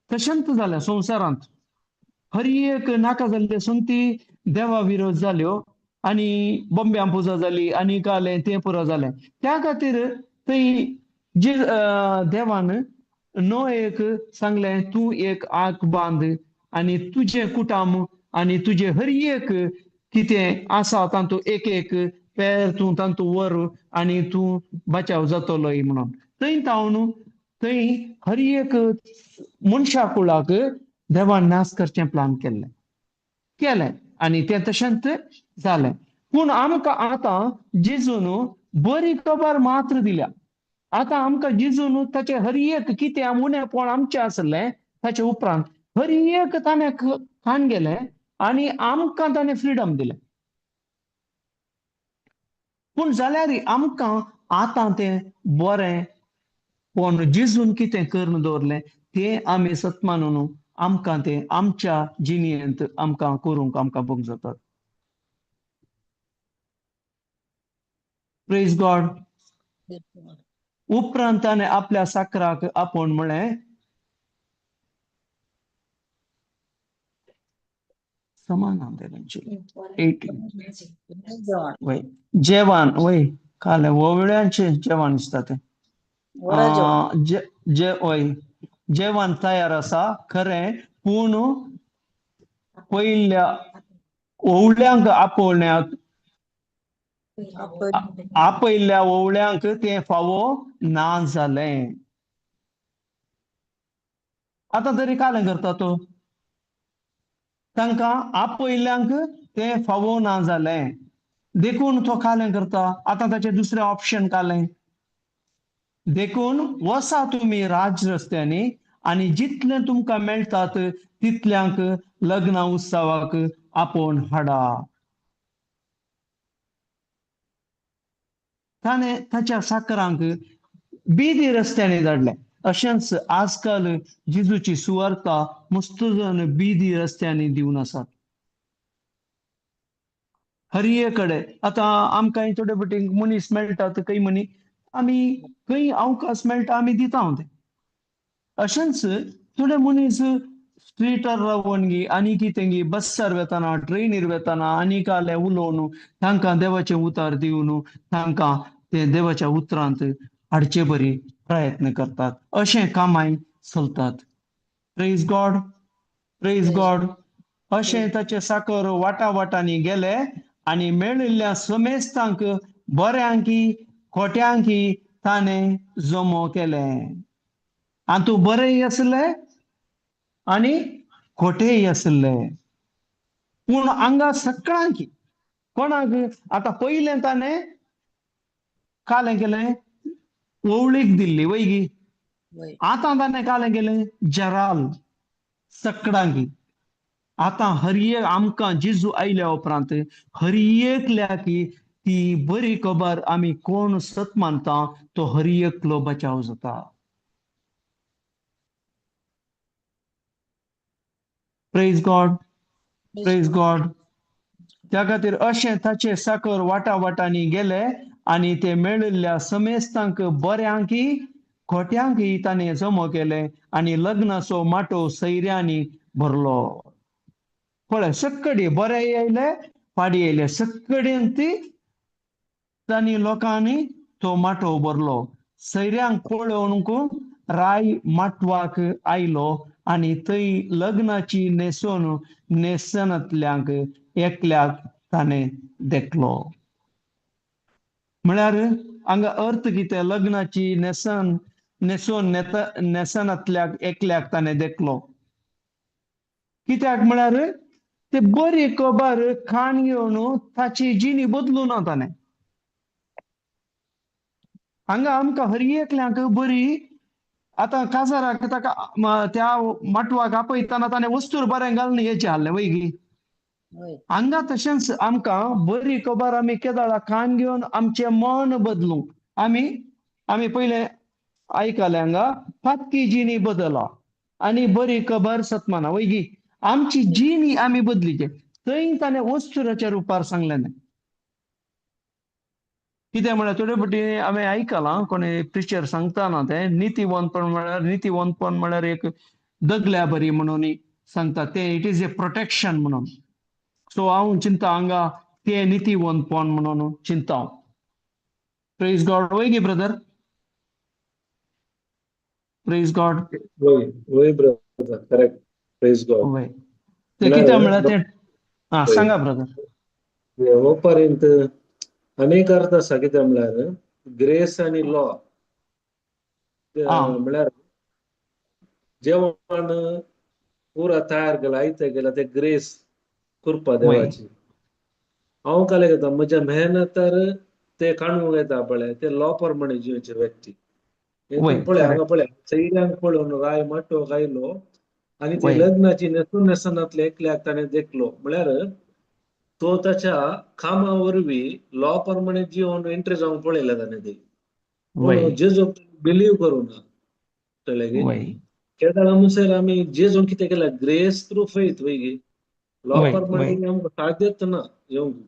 तशेंच जालें संवसारांत. हर एक नाका जाल्ल्यो संगती देवा विरोध जाल्यो आणि बॉम्ब्यां पुजा जाली आनी कालें तें पुरो जालें. त्या खातीर थंय देवान नोएक सांगलें तूं एक आंक बांद आणि तुझे कुटाम आणि तुझे हर एक कितें आसा तातूं एक एक पेर तूं तातूं वर आणि तूं बचाव जातलोय म्हणून. थंय तावन थंय हर एक मनशा कुळाक देवान नाश करचें प्लान केलें आणि तें तशेंच जालें. पूण आमकां आतां जेजून बरी खबर मात्र दिल्या. आतां आमकां जेजून ताचें हर एक कितें उणेंपण आमचें आसलें ताचे उपरांत हर एक ताणें खाण गेलें आणि आमकां ताणें फ्रिडम दिलें. पूण जाल्यार आमकां आतां तें बरें पण जेजून कितें करून दवरलें तें आमी सत मानून आमकां तें आमच्या जिणेंत आमकां करूंक आमकां बूक जातात. Praise God. उपरांत ताणें आपल्या साकराक आपोवन म्हळें समान वय जेवण वय काले वळ्यांचे जेवण दिसता तें वय जेवण तयार आसा खरें पूण पयल्या ओवळ्यांक आपयल्ल्या ओवळ्यांक तें फावो ना जालें. आतां तरी कालें करता तो तांकां आपयल्ल्यांक तें फावो ना जालें देखून तो कालें करता. आतां ताचें दुसरें ऑप्शन कालें देखून वसा तुमी राज रस्त्यांनी आणि जितलें तुमकां मेळटात तितल्यांक लग्न उत्सवाक आपोवन हाडा. ताणें ताच्या साकरांक बिदी रस्त्यांनी धाडलें. अशेंच आजकाल जेजूची सुवार्ता मस्त जण बिदी रस्त्यांनी दिवन आसात. हर एक कडेन आतां आमकां थोडे फावटी मनीस मेळटात खंय म्हणी आमी खंय अवकाश मेळटा आमी दिता हांव तें. अशेंच थोडे मनीस स्ट्रीटार रावन गी आनी कितें गी बसार वेताना ट्रेनीर वेताना आनी कालें उलोवन तांकां देवाचें उतार दिवन तांकां ते देवाच्या उतरांत हाडचे बरी प्रयत्न करतात. अशें कामाय चलतात. Praise God, praise God. अशें ताचे साकर वाटांनी गेले आणि मेळिल्ल्या समेस्तांक बऱ्यांकी खोट्यांकी ताणें जमो केलें. हातूं बरेंय आसलें आणि खोटेय आसलें. पूण हांगा सगळ्यांकी कोणाक आतां पयलें ताणें कालें केलें ओवळीक दिल्ली वैगी. आतां ताणें कालें केलें जराल सगळ्यांकी. आतां हर एक आमकां जेजू आयल्या उपरांत हर एकल्याकी ती बरी खबर आमी कोण सत मानता तो हर एकलो बचाव जाता. Praise God, praise God. त्या खातीर अशें ताचे साकर वाटांनी गेले आणि ते मेळिल्ल्या समेस्तांक बऱ्यांकी खोट्यांकी ताणें जमो केलें आणि लग्नाचो माटो सैऱ्यांनी भरलो. पळय सक्कडी बरेय आयले पाडयेले सकडेन ती तांणी लोकांनी तो माटो भरलो सैऱ्यांक पळोवनकू राय माटवाक आयलो आणि थंय लग्नाची नेसनांतल्यांक एकल्याक ताणें देखलो. म्हळ्यार हांगा अर्थ कितें? लग्नाची नेसनांतल्याक एकल्याक ताणें देखलो. कित्याक म्हळ्यार ते बरी खबर खाण घेवन ताची जिणी बदलूना ताणें. हांगा आमकां हर एकल्यांक बरी आतां काजाराक ताका त्या माटवाक आपयतना ताणें वस्तूर बरें घालून येचें आहलें वैगी. होय हांगा तशेंच आमकां बरी खबर आमी केदाळा खाण घेवन आमचें मन बदलूंक आमी पयलें आयकलें हांगा पातकी जिणी बदला आनी बरी खबर सतमाना वैगी आमची जिणी आमी बदलीचे. थंय ताणें वस्तुराच्या रुपार सांगलें न्ही. कितें म्हळ्यार थोडे फावटी हांवें आयकलां कोणी प्रिचर सांगतना ते नीतिवंतपण म्हळ्यार एक दगल्या बरी म्हणून सांगता ते इट इज ए प्रोटेक्शन म्हणून. सो हांव चिंता हांगा ते नीतिवंतपण म्हणून चिंता. प्रेज गॉड वैगी ब्रदर. Praise God. वय वय ब्रदर करेक्ट. Praise God. वय ते कितें म्हळ्यार ते वय. सांगा ब्रदर. हो पर्यंत अनेक अर्थ आसा. कितें म्हळ्यार ग्रेस आनी लॉ म्हळ्यार जेवण पुरा तयार केला आयते केला ते ग्रेस कृपा देवाची. हांव काले घेता म्हज्या मेहनतार ते काणूंक येता पळय ते लॉ प्रमाणे जिवचे व्यक्ती. वय, पळय हांगा correct. पळय सैऱ्यांक पळोवन राय माटो गायलो आनी ते वय. लग्नाची नेसनांतले एकल्याक ताणें देखलो. म्हळ्यार तो ताच्या कामा वरवीं लॉ प्रमाणे जिवन एंट्री जावंक पळयला ताणें ते. वय, पूण जेजू बिलीव करूना कळ्ळें की. वय, केदाळा मुसेर आमी जेजून कितें केला ग्रेस थ्रू फेथ वैगी लॉ वय, प्रमाणे वय, आमकां साध्य ना.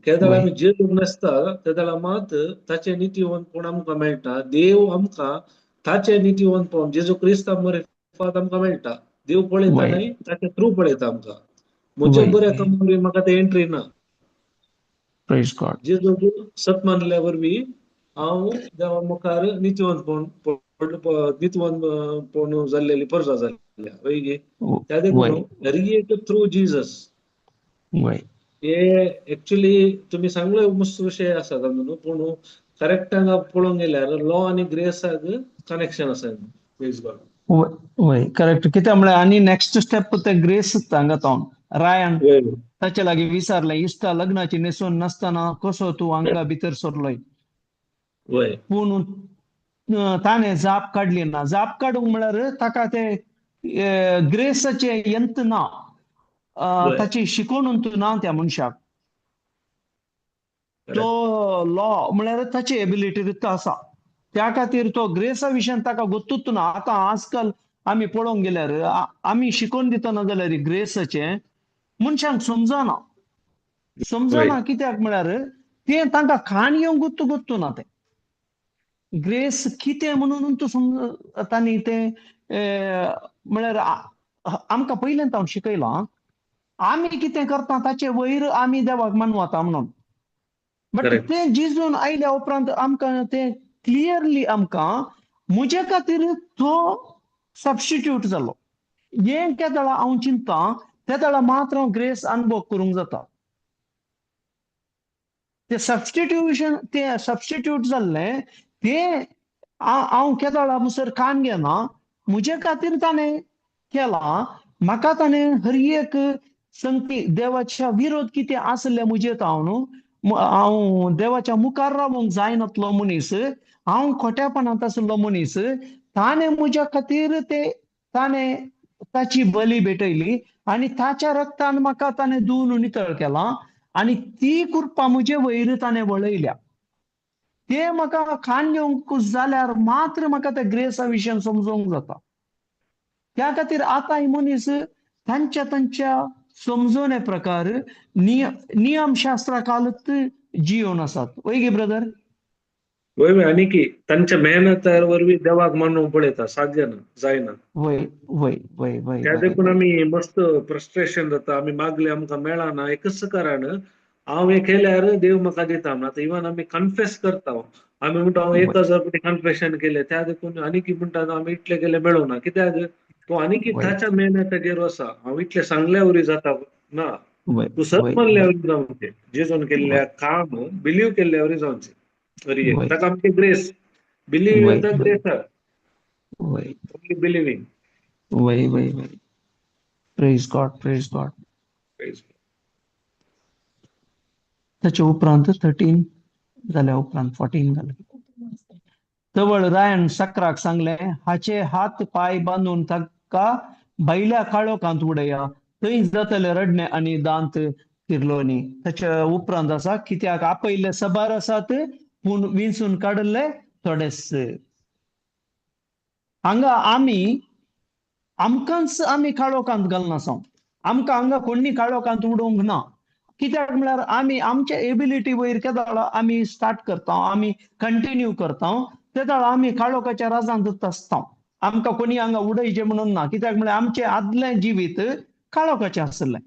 केदाळा वय. आमी जेजूक नासता तेदाळा मात ताचे नितीवंतपण आमकां मेळटा. देव आमकां ताचे नितीवंतपण जेजू क्रिस्तांव मरेफाट आमकां मेळटा. देव पळयता वय, न्हय ताचे थ्रू पळयता आमकां. म्हज्या वय, बऱ्या वय. कामावरवीं म्हाका ते एंट्री ना. Praise God. जेजूक सत मानल्या वरवीं हांव देवा मुखार नितीवंतपण जाल्लेली परजा जाल्ल्या वैगी. त्या देखून वय, रिएट थ्रू जीसस वय. हे एक्चुअली तुम्ही सांगलो मस्त विषय आसा तातूंत पूण करेक्ट हांगा पळोवंक गेल्यार लॉ आनी ग्रेसाक कनेक्शन आसा. Praise God. वय करेक्ट. कितें म्हळ्यार आनी नेक्स्ट स्टेप ते ग्रेस हांगा तो रायन वय ताचे लागीं विचारलें इश्ता लग्नाची न्हेसोवन नासतना कसो तूं हांगा भितर सरलोय. वय पूण ताणें जाप काडली ना. जाप काडूंक म्हळ्यार ताका ते ग्रेसाचे यंत ना. वय ताची शिकवण ना त्या मनशाक. तो लॉ म्हळ्यार ताची एबिलिटी तो आसा. त्या खातीर तो ग्रेसा विशयान ताका गुर्तूच ना. आतां आजकाल आमी पळोवंक गेल्यार आमी शिकोवन दितना जाल्यार ग्रेसाचें मनशांक समजना कित्याक म्हळ्यार ते तांकां खाण येवंक गुर्तू ना. ते ग्रेस कितें म्हणून तांणी ते म्हळ्यार आमकां पयलेंत हांव शिकयलां आमी कितें करता ताचे वयर आमी देवाक मानवता म्हणून. But correct. ते जिजून आयल्या उपरांत आमकां ते क्लियरली आमकां म्हजे खातीर तो सबस्टिट्यूट जालो. हें केदाळा हांव चिंता तेदाळा मात्र हांव ग्रेस अनुभव करूंक जाता. ते सबस्टिट्यूट जाल्लें ते हांव केदाळा मुसर कान घेना. म्हजे खातीर ताणें केलां. म्हाका ताणें हर एक संगती देवाच्या विरोध कितें आसले म्हजेर हांव देवाच्या मुखार रावंक जायनासलो मनीस. हांव खोट्यापणांत आसलो मनीस. ताणें म्हज्या खातीर ताणें ताची बली भेटयली आनी ताच्या रक्तान म्हाका ताणें धुवन नितळ केलां आनी ती कृपा म्हजे वयर ताणें वळयल्या. ते म्हाका खाण घेवंक जाल्यार मात्र म्हाका त्या ग्रेसा विशयान समजोवंक जाता. त्या खातीर आतां मनीस तांच्या समजोने प्रकार नियमशास्त्रा कालत जिवन आसात. वैगी ब्रदर. वय वय आनी की तांच्या मेहनतार वरवीं देवाक मानूंक पळयता. साध्य ना जायना. वय वय वय वय त्या वय देखून वय. आमी मस्त फ्रस्ट्रेशन जाता. आमी मागले आमकां मेळना. एकच कारण हांव हे केल्यार देव म्हाका दिता म्हणून. आतां इवन आमी कन्फेस करता, आमी म्हणटा हांव 1,000 फावटी कन्फेशन केले, त्या देखून आनीक म्हणटा आमी इतले केले मेळोना, कित्याक तूं आनीक वय ताच्या मेहनतीचेर वचा. हांव इतले सांगल्या वरी जाता ना, वय तूं सत वय मानल्या वय वरी जावंचे, जेजून केल्ल्या वय काम बिलीव केल्ल्या वरी जावंचे. वरी एक वय ताका आमची ग्रेस, बिलीव वय इन द वय ग्रेस, वय ओनली बिलिव्हिंग. वय वय वय प्रेज गॉड, प्रेज गॉड. त्याच्या उपरांत 13 जाल्या उपरांत 14 जालें. तवळ रायन सक्राक सांगले, हाचे हात पाय बांदून ताका भायल्या काळोखांत उडया, थंय जातले रडणे आनी दांत किर्लोनी. त्याच्या उपरांत आसा, कित्याक आपयले सबार आसात पूण विंचून काडले थोडेच. हांगा आमकांच आमी काळोखांत घालना आसा. आमकां हांगा कोणी काळोखांत उडोवंक ना. कित्याक म्हळ्यार आमी आमच्या एबिलिटी वयर केदाळ आमी स्टार्ट करता, आमी कंटिन्यू करता, तेदाळ आमी काळोखाच्या राजांत आसता. आमकां कोणी हांगा उडयचें म्हणून ना, कित्याक म्हळ्यार आमचें आदलें जिवीत काळोखाचें आसलें.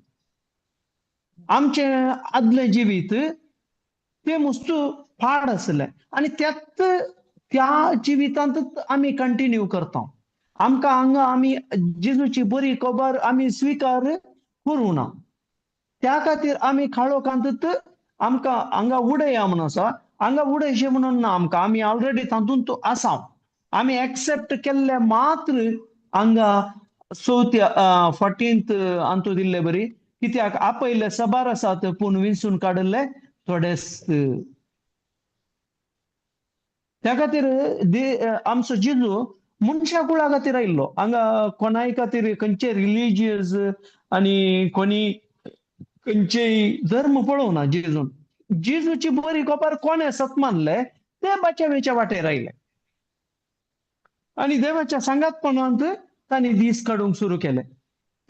आमचें आदलें जिवीत तें मस्त फाड आसलें आनी त्याच त्या जिवितांतच आमी कंटिन्यू करता. आमकां हांगा आमी जेजूची बरी खबर आमी स्विकार करूं ना. त्या खातीर आमी काळोखांतच आमकां हांगा उडया म्हणून आसा. हांगा उडयचें म्हणून ना आमकां, आमी ऑलरेडी तातूंत आसा. आमी एक्सेप्ट केल्ले मात्र हांगा 14th अंतू दिल्ले बरी, कित्याक आपयले सबार आसात पूण विंचून काडले थोडेच. त्या खातीर आमचो जेजू मनशा कुळा खातीर आयिल्लो. हांगा कोणाय खातीर खंयचे रिलिजियस आनी कोणी खंयचेय धर्म पळोवना जेजून. जेजूची बरी खबर कोणे सत मानले ते बाचेवेच्या वाटेर आयले आनी देवाच्या सांगातपणांत तांणी दीस काडूंक सुरू केले.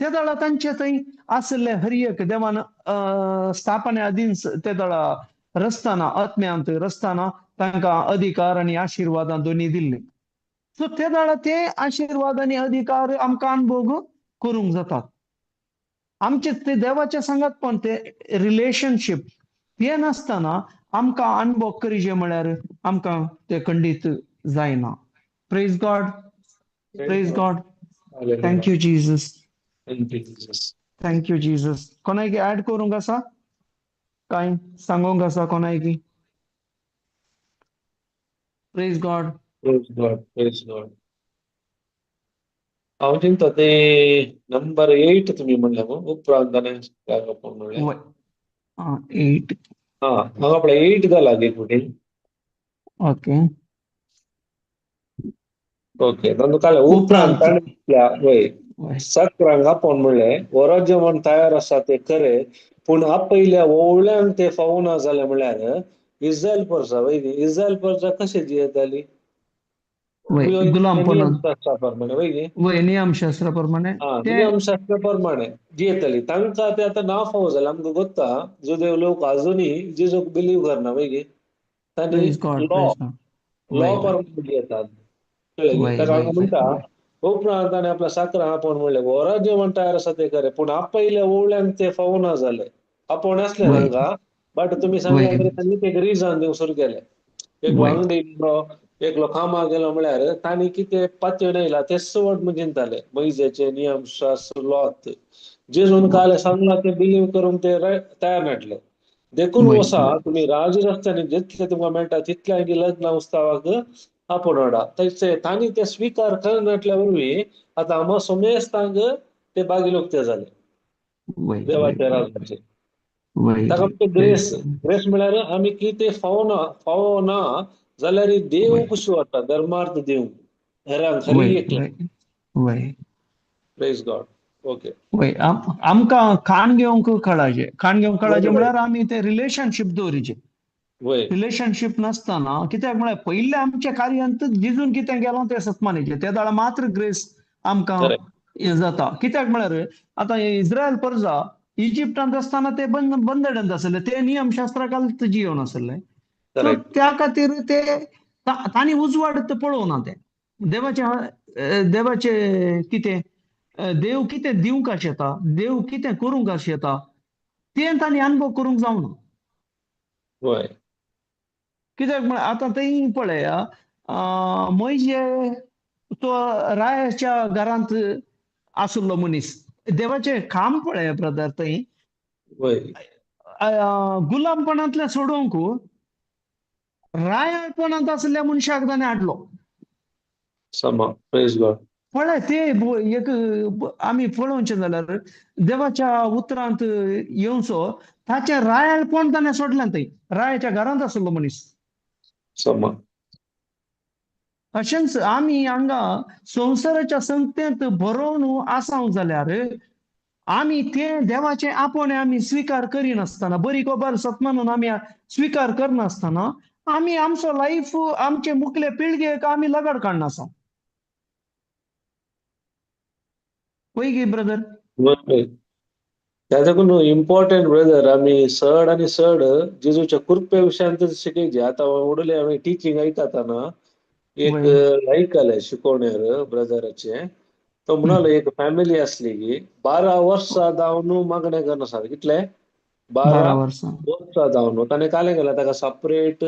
ते दाळा तांचे थंय आसले हर एक देवान स्थापने अधीन ते दाळा रस्ताना, आत्म्यांत रस्ताना तांकां अधिकार आनी आशिर्वादां दोनी दिल्ले. सो ते दाळा ते आशिर्वाद आनी अधिकार आमकां अनुभव करूंक जातात. आमचे ते देवाच्या सांगातपण ते रिलेशनशीप हे नासतना आमकां अनुभव करीचे म्हळ्यार आमकां ते खंडीत जायना. Praise God, praise God. Thank you Jesus, thank you Jesus. कोणाय ऍड करूंक आसा, काय सांगूंक आसा कोणाय की? Praise God. हांव चिंता ते नंबर 8 तुमी म्हणले न्हू, उपरांत म्हणले. 8. हांगा पळय 8 घाला देखून. ओके ओके, तांकां उपरांत ताणें वय वय सक्रांक आपोवन म्हणलें, वरो जेवण तयार आसा ते खरे, पूण आपयल्या ओवळ्यांक ते फावना जालें. म्हळ्यार इस्रायल परसा वय न्ही, इस्रायल परसा कशें जियेताली? वय गुलामपणान नियमशास्त्रा प्रमाणे वय न्ही. वय नियमशास्त्रा प्रमाणे ते नियमशास्त्रा प्रमाणे जियेताली. तांकां ते आतां ना फावो जालें. आमकां गोत्ता जुदेव लोक आजुनूय जेजूक बिलीव करना वय न्ही. तांणी praise God, praise God. Law वय वय प्रमाणे जियेतात. कळ्ळें न्ही. वय ताका वय हांगा वय म्हणटा वय उपरांत ताणें आपल्या साकरां आपोवन म्हणलें, वरा जेवण तयार आसा ते खरें, पूण आपयल्या ओवळ्यांक ते फावना जालें. आपोवन आसलें वय तांकां, बट तुमी सांगल्या वय तरी तांणी एक रिजन दिवंक सुरू केलें. एक वय वांगडी गेलो, एकलो कामाक गेलो म्हळ्यार तांणी कितें पातयेवन येयला ते चवट म्हणून चिंताले. मैजेचे नियमशास्त्र लॉत जेजून काल सांगला ते बिलीव करूंक ते तयार नाटले. देखून वय वसा वय तुम्ही राज रस्त्याने जितले तुमकां मेळटा तितल्या लग्न उत्सवाक आपोवन हाडा. थंयचे तांणी ते स्विकार करनाटल्या वरवीं आतां आमा सोमेस्तांक ते बागिलोक जाले वय वय देवाच्या वय राजाचे. वय ताका वय म्हणटा प्रेज ग्रेस म्हळ्यार आमी कितें फावो ना जाल्यार देव वय खुशी वाडटा, धर्मार्थ देव हेरांक खरी वय एकले. वय वय प्रेज गॉड. ओके. वय आमकां खाण घेवंक कळाचे, खाण घेवंक कळाचे बरोबर. म्हळ्यार आमी ते रिलेशनशीप दवरीचे. वय रिलेशनशीप नासतना कित्याक म्हळ्यार पयले आमच्या कार्यांत जिजून कितें केलां तें सतमानीचें. त्या दाळा मात्र ग्रेस आमकां खरें. हें जाता. कित्याक म्हळ्यार आतां इस्रायल परजा इजिप्टांत आसतना ते बंदड्यांत आसले, ते नियमशास्त्रा खाला जियोन आसले. So correct. त्या खातीर ते तांणी उजवाड पळोवना. ते देवाचे कितें देव कितें दिवंक आशेता, देव कितें करूंक आशेता तें तांणी अनुभव करूंक जावना. वय कित्याक म्हळ्यार आतां थंय पळय मोइशे तो रायाच्या घरांत आशिल्लो मनीस. देवाचें काम पळय ब्रदर थंय. वय गुलामपणांतलें सोडूंक रायापणांत आशिल्ल्या मनशाक ताणें हाडलो. समा प्रेज गॉड. पळय ते एक आमी पळोवचें जाल्यार देवाच्या उतरांत येवचो ताचें रायाळपण ताणें सोडलें थंय. रायाच्या घरांत आशिल्लो मनीस. समा अशेंच आमी हांगा संवसाराच्या संगतेंत बरोवन आसांव जाल्यार आमी ते देवाचें आपोवणें आमी स्विकार करिनासतना, बरी खबर सतमानून आमी स्विकार करनासतना आमी आमचो लायफ आमचे मुखले पिळगेक आमी लगाड काडना आसां. पळय गे ब्रदर. वय त्या देखून इम्पॉर्टंट ब्रदर आमी चड आनी चड जेजूच्या कृपे विशयांत शिकयचे. आतां उडले आमी टिचींग आयकताना एक वय आयकलें शिकोवण्यार ब्रदराचे. तो म्हणालो एक फॅमिली आसली की 12 वर्सां जावन मागणें करनासता. कितले 12 12 वर्सां. वर्सां जावन ताणें कालें केलां ताका सेपरेट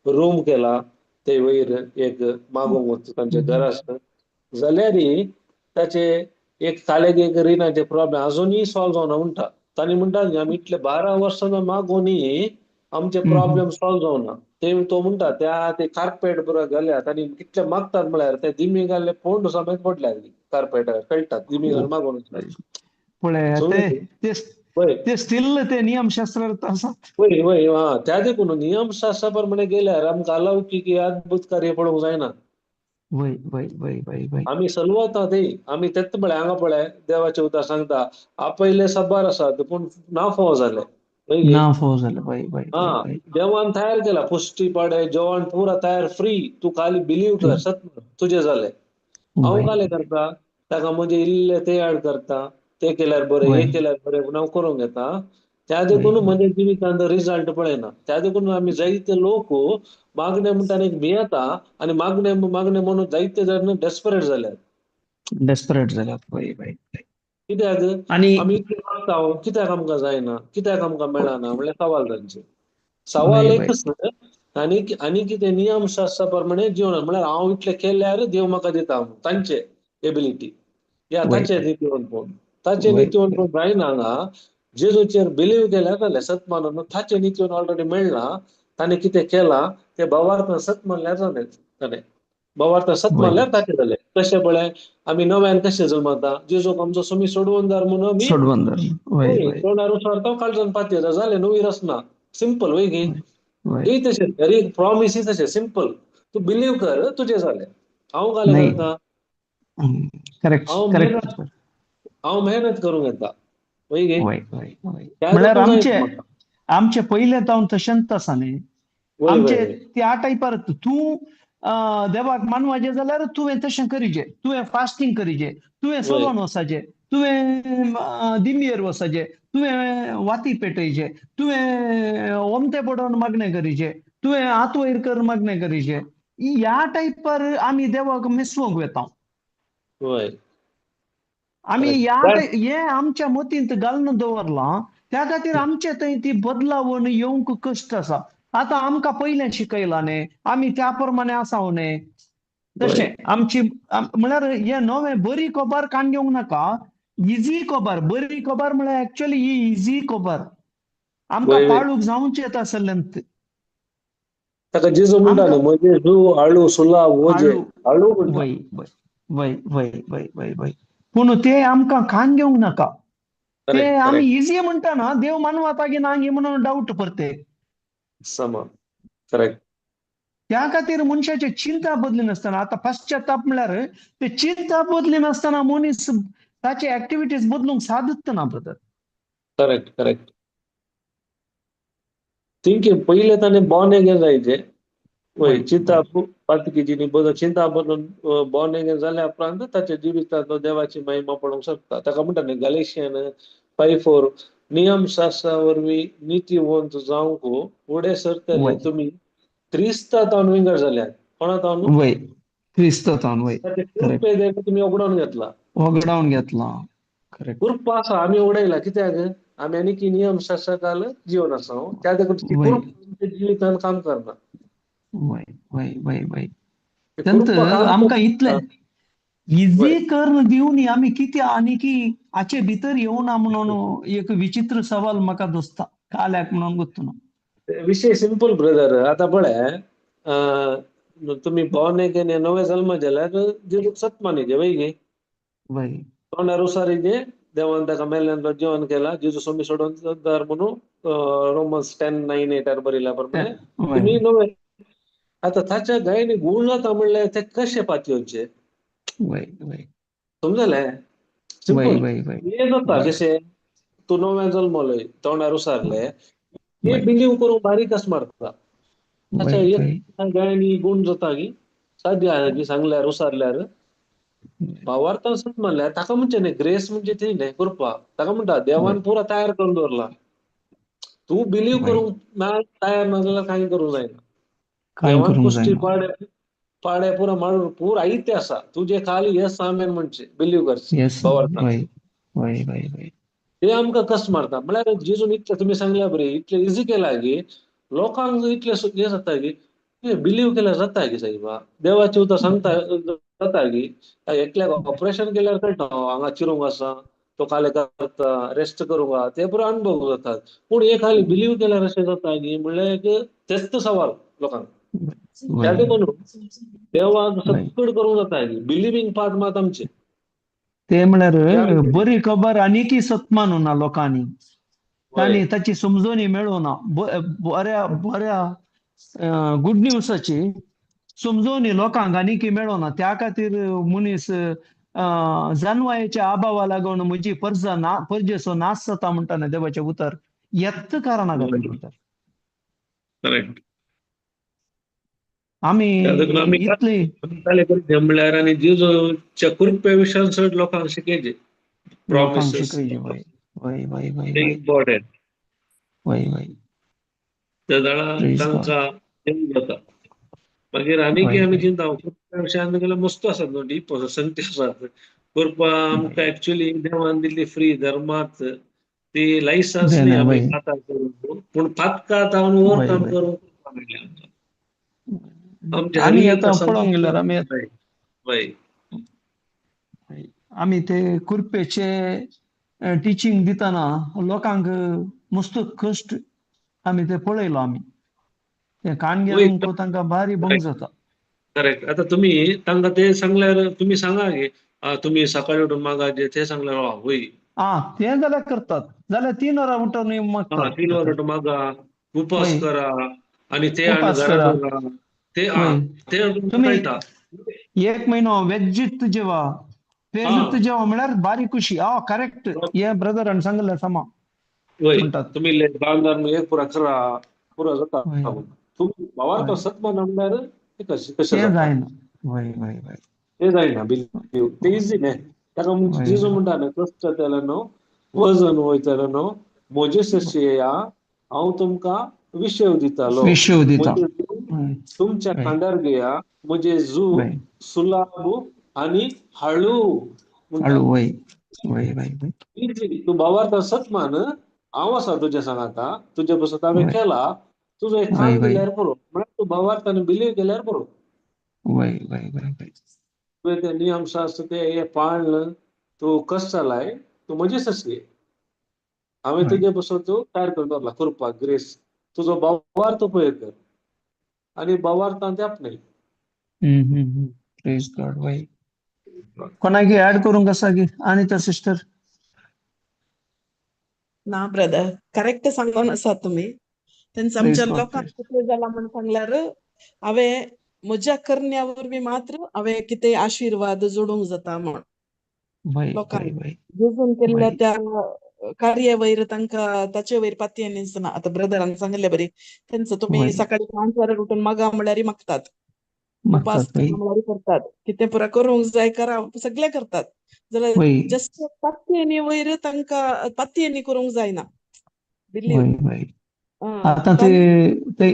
रूम केला ते वयर एक मागोंक वचूं तांचें घर आसा. जाल्यारय ताचे एक कालेक एक रिणाचे प्रॉब्लेम आजुनूय सॉल्व जावना म्हणटा. तांणी म्हणटा की आमी इतले 12 वर्सां मागोनूय आमचे प्रॉब्लेम सॉल्व जावना. तो म्हणटा ते कार्पेट बरो घाल्यात आनी कितले मागतात म्हळ्यार ते दिमी घाल्ले फोंड समेत पडल्यात कार्पेटार कळटात दिमी घालून मागून. पळय वय ते स्टील ते नियमशास्त्रांत आसात. वय वय त्या देखून नियमशास्त्रा प्रमाणे गेल्यार आमकां अलौकिक अद्भुत कार्य पळोवंक जायना. वय वय वय वय वय आमी सलवता थंय आमी तेच म्हळ्यार हांगा पळय देवाचें उतर सांगता आपयले साबार आसात पूण नाफो जाले. ना फावो जालें. वय वय वय हा वय देवान तयार केला पुष्टी पाडे जेवण पुरा तयार फ्री. तू खाली बिलीव कर सत्य तुझे जाले. हांव वय कालें करता ताका म्हणजे इल्ले ते ऍड करता. ते केल्यार बरें वय हे केल्यार बरें म्हूण हांव करूंक येता. त्या वय देखून वय म्हज्या जिवितांत रिजल्ट पळयना. त्या देखून आमी जायते लोक मागणें म्हणटा एक भियेता आनी मागणें मागणें म्हणून जायते जाण डेस्परेट जाल्यात. डेस्परेट जाल्यात. वय वय कित्याक आनी आमी इतलें मागता कित्याक आमकां जायना कित्याक आमकां मेळना म्हणल्यार सवाल तांचे. सवाल वय वय एकच आनी कितें नियमशास्त्रा प्रमाणे जिवन म्हळ्यार हांव इतलें केल्यार देव म्हाका दिता तांचे एबिलिटी या वय ताचे नितीवन पळोवन. ताचे वय नितीवन पळोवन जायना हांगा. जेजूचेर बिलीव केल्यार जालें सत मानून ताचें नितीवन ऑलरेडी मेळ्ळां. ताणें कितें केलां तें भावार्थान सत मानल्यार जालें ताणें. भावार्थान सत वय मानल्यार ताचें जालें. कशें पळय आमी नव्यान कशें जल्मता जेजूक आमचो समी सोडवणदार म्हणून आमी सोडवंदर. वय वय तोंडार उसारता काळजांत पातयेता जालें नवी रचना. सिंपल वय गे. वय हे तशें तरी प्रॉमिस तशें सिंपल. तू बिलीव कर तुजें जालें. हांव कालें नाही करता करेक्ट हांव करेक्ट. मेहनत करूंक येता. वय गे वय वय वय त्या म्हळ्यार देखून जायना म्हाका. आमचे पयले जावन तशेंच आसा न्ही. वय वय आमचे वय त्या टायपार तूं देवाक मानवाचें जाल्यार तुवें तशें करीचें. तुवें फास्टींग करीचें. तुवें वय चलोन वचाचें. तुवें दिंडयेर वचाचें. तुवें वाती पेटयचे. तुवें ओमते पडोवन मागणें करीचें. तुवें हात वयर करून मागणें करीचें. ह्या टायपार आमी देवाक मेसवंक वेता. वय आमी करेक्ट. हे आमच्या मतींत घालून दवरलां. त्या खातीर आमचे थंय ती बदलावण येवंक कश्ट आसा. आतां आमकां पयलें शिकयलां न्ही आमी त्या प्रमाणे आसाव न्ही. वय तशें आमची म्हळ्यार हे नवें बरी खबर काण घेवंक नाका. इजी खबर बरी खबर म्हळ्यार एक्चुअली ही इजी खबर आमकां वय वय पाळूक जावचें आसलें. ताका जेजू म्हणटा न्ही आमकां म्हजे जू हाळू सुलां वोजे हाळू हाळू म्हणटा. वय वय वय वय वय वय पूण ते आमकां खाण घेवंक नाका. ते करेक्ट आमी करेक्ट इजी म्हणटा ना देव मानवता की ना म्हणून डाऊट परते. समा करेक्ट. त्या खातीर मनशाची चिंता बदली नासतना आतां पाश्चात्ताप म्हळ्यार ते चिंता बदली नासतना मनीस ताचे ऍक्टिव्हिटीज बदलूंक सादच ना ब्रदर. Correct correct. थिंकिंग पयले ताणें बॉर्न अगेन जायचे. वय वय चिंता वय पातकिजीनी बदल चिंता बदलून बॉर्न अगेन जाल्या उपरांत ताच्या जिवितांत देवाची महिमा पळोवंक शकता. ताका म्हणटा न्ही गॅलेशियन 5:4 नियमशास्त्रा वरवीं नितीवंत जावंक फुडें सरतले वय तुमी क्रिस्तांतावन विंगड जाल्यात. कोणातावन वय क्रिस्तांतावन वय ताचे करेक्ट कृपे तुमी उगडोवन घेतला. वगडावन घेतला. करेक्ट कुर्प आसा आमी उडयला कित्याक आमी आनी नियम शासकाल जीवन आसा त्या देखून ती वय कुर्प आमच्या जिवितान काम करना वय वय वय वय ते तंत कुर्प काम आमकां करता इतलें वय इजी करून दिवन आमी कितें आनी की हाचे भितर येवना म्हणून एक विचित्र सवाल म्हाका दिसता काल्याक म्हणून गुर्तुना विषय सिंपल ब्रदर आता पळय तुम्ही बॉर्न अगेन नवे जल्म जाल्यार जेजूक सत्मानीचे वय गे वय तोंडार उसारीचे देवान ताका मेल्ल्यांतलो जीवन केला जेजू सोमी सोडून दर म्हणून रोमन्स 10:9-8 बरयल्या प्रमाणे वय तुम्ही नवे आता ताच्या गायनी गुण जाता म्हणल्यार ते कशे पातयेवचे वय वय समजलें वय सिंपल वय वय हे जाता वय कशें तूं नवे जल्मलोय तोंडार उसारले हे वय बिलीव करूंक बारीकच मारता ताच्या वय वय एक गायनी गुण जाता की साध्य आहे की सांगल्यार उसारल्यार भावार्थान सत म्हणल्यार ताका म्हणचे न्ही ग्रेस म्हणजे ती न्ही कृपा ताका म्हणटा देवान पुरा तयार करून दवरला तूं बिलीव वय करूंक ना तयार ना जाल्यार कांय करूंक जायना कांय देवान करूंक कुश्टी जायना पाडे पुरा मारून पुरा आयते आसा तुजे खाली येस आमेन म्हणचे बिलीव करचे येस भावार्थान वय वय वय वय ते आमकां कस मारता म्हळ्यार जेजून इतलें तुमी सांगल्या बरी इतलें इजी केला की लोकांक इतलें हे जाता की बिलीव केल्यार जाता की सायबा देवाची उतर सांगता जाता की एकल्याक ऑपरेशन केल्यार कळटा हांगा चिरूंक आसा तो काले करता रेस्ट करूंक आहा ते पुरो अनुभव जातात पूण हे खाली बिलीव केल्यार अशें जाता की म्हणल्यार एक तेच सवाल लोकांक त्या वय म्हणून देवाक वय सगळं करूंक जाता की बिलिव्हिंग पार्ट मात आमचे ते ते म्हळ्यार आमी बरी खबर आनीकी सत्मानू ना लोकांनी वय तांणी ताची समजोनी मेळोना बऱ्या बऱ्या गुड न्यूजाची समजोनी लोकांक आनीकी मेळोना त्या खातीर मनीस जानवायेच्या अभावा लागून म्हजी परजेचो नाश जाता म्हणटाना देवाचें उतर येत्त कारणा खातीर म्हणटा करेक्ट आमी त्या देखून आमी इतली काले करचे म्हणल्यार आनी जेजूच्या कृपे विशयान चड लोकांक शिकयचे लोकांक प्रॉमिसेस शिकयचे वय वय वय वय ते वय इम्पॉर्टंट वय वय त्या झाडां प्रेज गॉड तांकां हेल्प जाता मागीर आनीकय वय आमी वय चिंता कृपा विशयान गेल्यार मस्त आसात न्हू डीप आसा संगती आसात कृपा वय आमकां एक्चुअली देवान दिल्ली फ्री धर्मात ती लायसन्स न्ही देना आमी वय खाता करूंक पूण फातकात हांव वय ओवरकम वय करूंक कृपा मेळ्ळी आमकां आमच्या आमी हल्लीच्या आतां पळोवंक समाजान गेल्यार आमी वय आमी ते कुरपेचे टिचींग दितना लोकांक मस्त कश्ट आमी ते पळयलो आमी ते कान वय घेवंक तांकां भारी भंग जाता करेक्ट आता तुम्ही तांकां ते सांगल्यार तुम्ही सांगा की तुम्ही सकाळी उठून मागाचे ते सांगल्यार होय ते जाल्यार करतात जाल्यार 3 वरां उठोन मागतात 3 ते वरां तर उठून मागा उपास वय करा आणि ते हाडून उपास घरांत करा दवरा ते वय ते तुमकां तुमी कळटा 1 म्हयनो वेज्जीत जेवा पेजत जेवा म्हळ्यार बारी खुशी करेक्ट हे ब्रदरान सांगलें समा वय म्हणटात तुम्ही बांदर एक पुरा करा पुरा जाता वय तुम्ही भावार्थ वय सत्मान म्हणल्यार ते कशें ते जाता जायना वय वय वय ते जायना बिलीव ते इजी न्ही ताका वय जेजू म्हणटा न्हू कश्ट केलें न्हू वजन वयतलें न्हू म्हजे सशी येया हांव तुमकां विशय दितालो विश्व दिता म्हजे जू वय तुमच्या वय खांद्यार घेया म्हजे जू वय सुलाभ आनी हळू म्हणटा हळू वय वय वय वय इजी तूं भावार्थ सत मान हांव आसा तुजे सांगाता तुजे बसत हांवें वय केला तुजो एक वय कान वय दिल्यार पुरो म्हळ्यार तूं भावार्थान बिलीव केल्यार पुरो वय वय वय वय तुवें ते नियम शास्त्र ते हे पाळन तूं कस जालाय तूं म्हजे सशी ये हांवें वय तुजे बसोन तूं तयार करून दवरला करपाक ग्रेस तुजो भावार्थ पळय कर आनी भावार्थान ते आपणय प्रेज गॉड वय कोणाक ऍड करूंक आसा की आनी तर सिस्टर ना ब्रदर करेक्ट सांगून आसा तुम्ही तेंच प्रेज आमच्या गॉड लोकांक प्रेज कितें जाला म्हण सांगल्यार हांवें म्हज्या करण्या वरवीं मात्र हांवें कितें आशिर्वाद जोडूंक जाता म्हण वय लोकांक वय वय जेजून केल्ल्या वय त्या कार्य वयर तांकां ताचे वयर पातयेन दिसना आतां ब्रदरान सांगले बरी तेंच तुम्ही वय सकाळी 5 वरार उठून मागा म्हळ्यार मागतात उपास मागतात वय करा म्हळ्यार करतात कितें पुरा करूंक जाय करा सगळे करतात जाल्यार वय जस्ट पातयेनी वयर तांकां पातयेनी करूंक जायना बिलीव वय वय आतां ते ते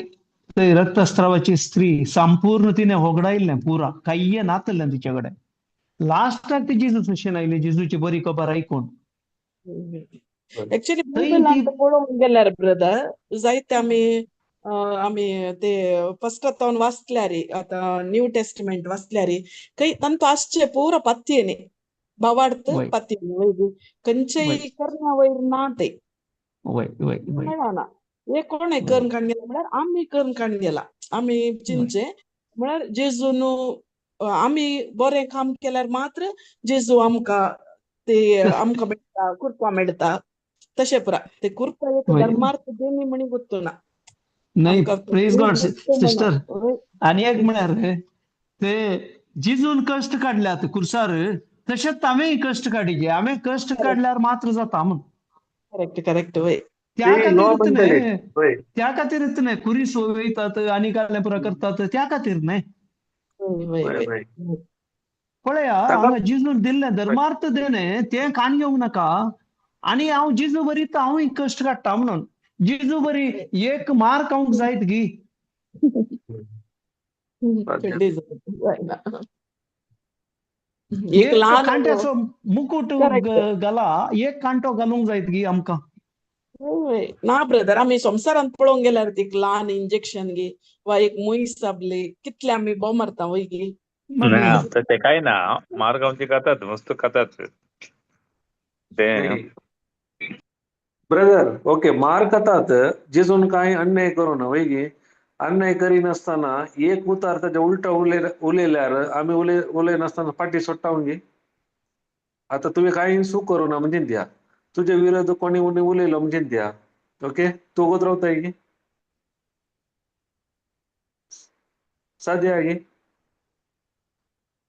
ते रक्तस्त्रावाची स्त्री संपूर्ण तिने होगडायल्लें पुरा कांय नातलें तिचे कडेन लास्टाक ती जेजूस भशेन आयली जेजूची बरी खबर आयकून ऍक्च्युली थंय बायबलांत ती पळोवंक गेल्यार ब्रदर जायते आमी ते फस्टांतल्यान वाचल्यार आतां न्यू टेस्टमेंट वाचल्यार काही तांतो आसचे ಪೂರ ಪತ್ಯೇನೆ ಬವಾಡ್ತು वय ಪತ್ಯೇನೆ ವೈದು ಕಂಚೈ वय कर्ण्या वयर ना ते वय वय वय मेळना हे कोणे वय करून काडून गेला म्हळ्यार आमी करून काडून गेला आमी वय चिंचे म्हळ्यार जेजून आमी बरें काम केल्यार मात्र जेजू आमकां मेळटा कृपा मेळटा तशें पुरा ते कृपा एक वय धर्मार्थ देणी म्हणी गोत्तुना नाही आमकां तो प्रेज देव गॉड मेळटो म्हणून सिस्टर वय. आणि एक म्हळ्यार ते जिजून कष्ट काडल्यात कुर्सार तशेंच हांवेंय कष्ट काडिचे हांवें कष्ट काडल्यार मात्र जाता म्हण करेक्ट करेक्ट वय त्या ते लॉ खातीरच मेंटॅलिटी न्हय होय त्या खातीरच न्हय कुरी सोवयतात आनी काय पुरा करतात त्या खातीर न्हय वय वय होय वय होय पळया ताका हांगा जिजून दिल्लें धर्मार्थ देणें तें कान घेवंक नाका आनी हांव जिजू बरी हांवूय कश्ट काडटा म्हणून जिजू बरी एक मार खावंक जायत गी साध्य खड्डे वय ना. एक एक लहान कांट्याचो मुकुट करेक्ट घाला एक कांटो घालूंक जायत गी आमकां वय ना ब्रदर आमी संवसारांत पळोवंक गेल्यार एक ल्हान इंजेक्शन घे वा एक मुयस साबले कितले आमी बोब मारता वय गे मागीर नाही आमचं ते काही ना मारगावची खातात मस्त खातात ते ब्रदर ओके मार खातात जिजून काय अन्याय करू ना वय गे अन्याय करीनासतना एक उतार त्याच्या उलटा उलयल्यार आमी उलय नासतना पाटी सोडटावन गे आता तुम्ही काही सुख करू ना म्हणजे द्या तुझ्या विरोध कोणी उलयलो म्हणजे द्या ओके तू उगत रावताय गे साध्य आहे गे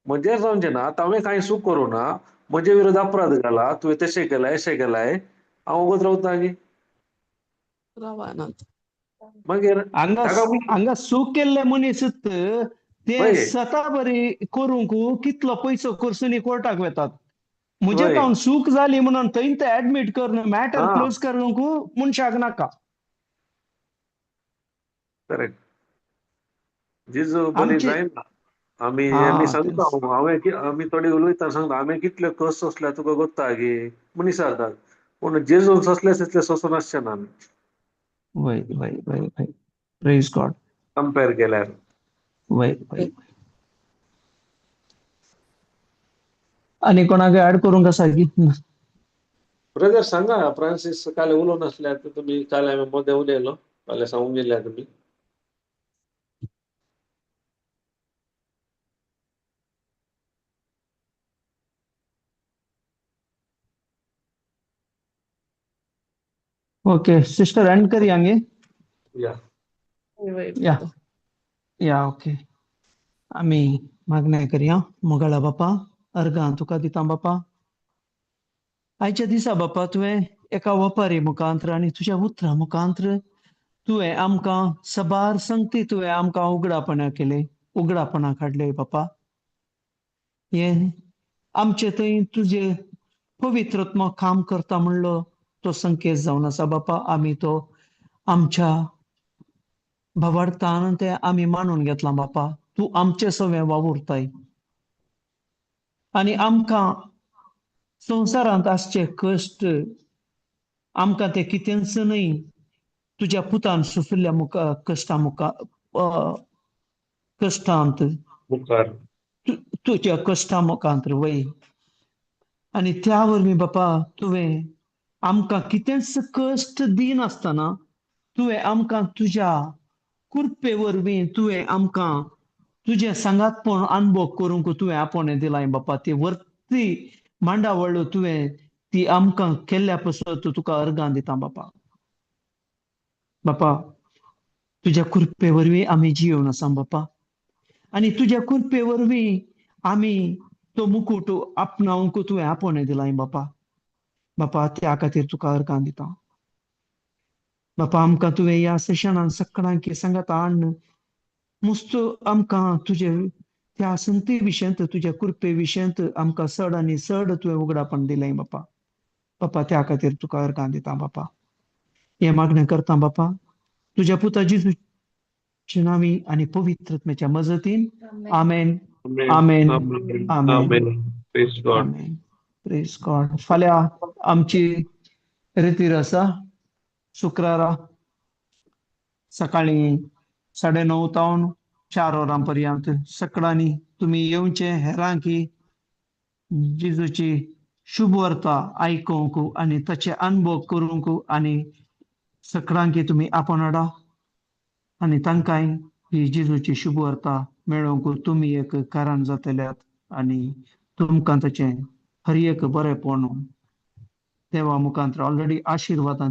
म्हणजे समजे ना हांवें कांय सुख करू ना म्हजे विरोध अपराध घाला तुवें तशें केलाय अशें केलाय हांव उगत रावता गे रावानात मागीर हांगा ताका हांगा सूख केल्ले मनीसच ते होय स्वता बरी करूंक कितलो पयसो करसून कोर्टाक वतात म्हजे होय हांव सूख जाली म्हणून थंय ते ऍडमीट करून मॅटर हा क्लोज करूंक मनशाक नाका करेक्ट जिजू बरी आमचे जायना आमी हा सांगता तेच आमी थोडी उलयता सांगता हांवें कितले कस सोंसल्या तुका गोत्ता गे मनीस जातात पूण जेजून सोंसले तितले सोंसून आसचे ना आमी वय वय वय वय प्रेज गॉड कंपेर केल्यार वय वय आनी कोणाक ऍड करूंक आसा की ब्रदर सांगा फ्रान्सीस काल उलोवन आसल्यार तुमी काल हांवें मोदें उलयलो फाल्यां सांगूंक गेल्यार तुमी ओके सिस्टर एंड करियांगे या वय या या ओके आमी मागणें करया मोगाळा बापा अर्गां तुका दिता बापा आयच्या दिसा बापा तुवें एका वपारी मुखांत्र आनी तुज्या उतरां मुखांत्र तुवें आमकां सबार संगती तुवें आमकां उगडापणां केले उगडापणां काडले बापा हे आमचे थंय तुजे पवित्रत्म काम करता म्हणलो तो संकेत जावन आसा बापा आमी तो आमच्या भावार्थान ते आमी मानून घेतला बापा तूं आमचे सवे वावुरताय आनी आमकां संवसारांत आसचे कश्ट आमकां ते कितेंच न्हय तुज्या पुतान सुफिल्ल्या कश्टांत मुखार तुज्या कश्टा मुखांत्र वय आनी त्या वरवीं बापा तुवें आमकां कितेंच कश्ट दिनासतना तुवें आमकां तुज्या कृपे वरवीं तुवें आमकां तुजें सांगातपण अनुभव करूंक तुवें आपणें दिलाय बापा ती वर्ती मांडावळ तुवें ती आमकां केल्ल्या पासत तुका अर्गां दिता बापा बापा तुज्या कृपे वरवीं आमी जिवन आसा बापा आनी तुज्या कृपे वरवीं आमी तो मुकुट आपणावंक तुवें आपणें दिलाय बापा बापा त्या खातीर तुका अर्गां दिता बापा आमकां तुवें ह्या सेशनान सगळ्यांक सांगात हाड मस्त आमकां तुजे त्या संगती विशयंत तुज्या कृपे विशयंत आमकां चड आनी चड तुवें उगडापण दिलें बापा बापा त्या खातीर तुका अर्गां दिता बापा हें मागणें करता बापा तुज्या पुता जेजूच्या नांवी आनी पवित्रत्म्याच्या मजतीन आमेन आमेन आमेन आमेन आमेन आमेन प्रेज गॉड आमेन प्रेज गॉड फाल्यां आमची रितीर आसा शुक्रारा सकाळी 9:30 तावन 4 वरां पर्यंत सकाळांनी तुमी येवचे हेरांकी जेजूची शुभ वार्ता आयकूंक आनी ताचे अनुभव करूंक आनी सकाळांकी तुमी आपण हाडा आनी तांकांय ही जेजूची शुभ वार्ता मेळोवंक तुमी एक कारण जातल्यात आनी तुमकां ताचें हर एक बरेंपण देवा मुखांतर ऑलरेडी आशिर्वादां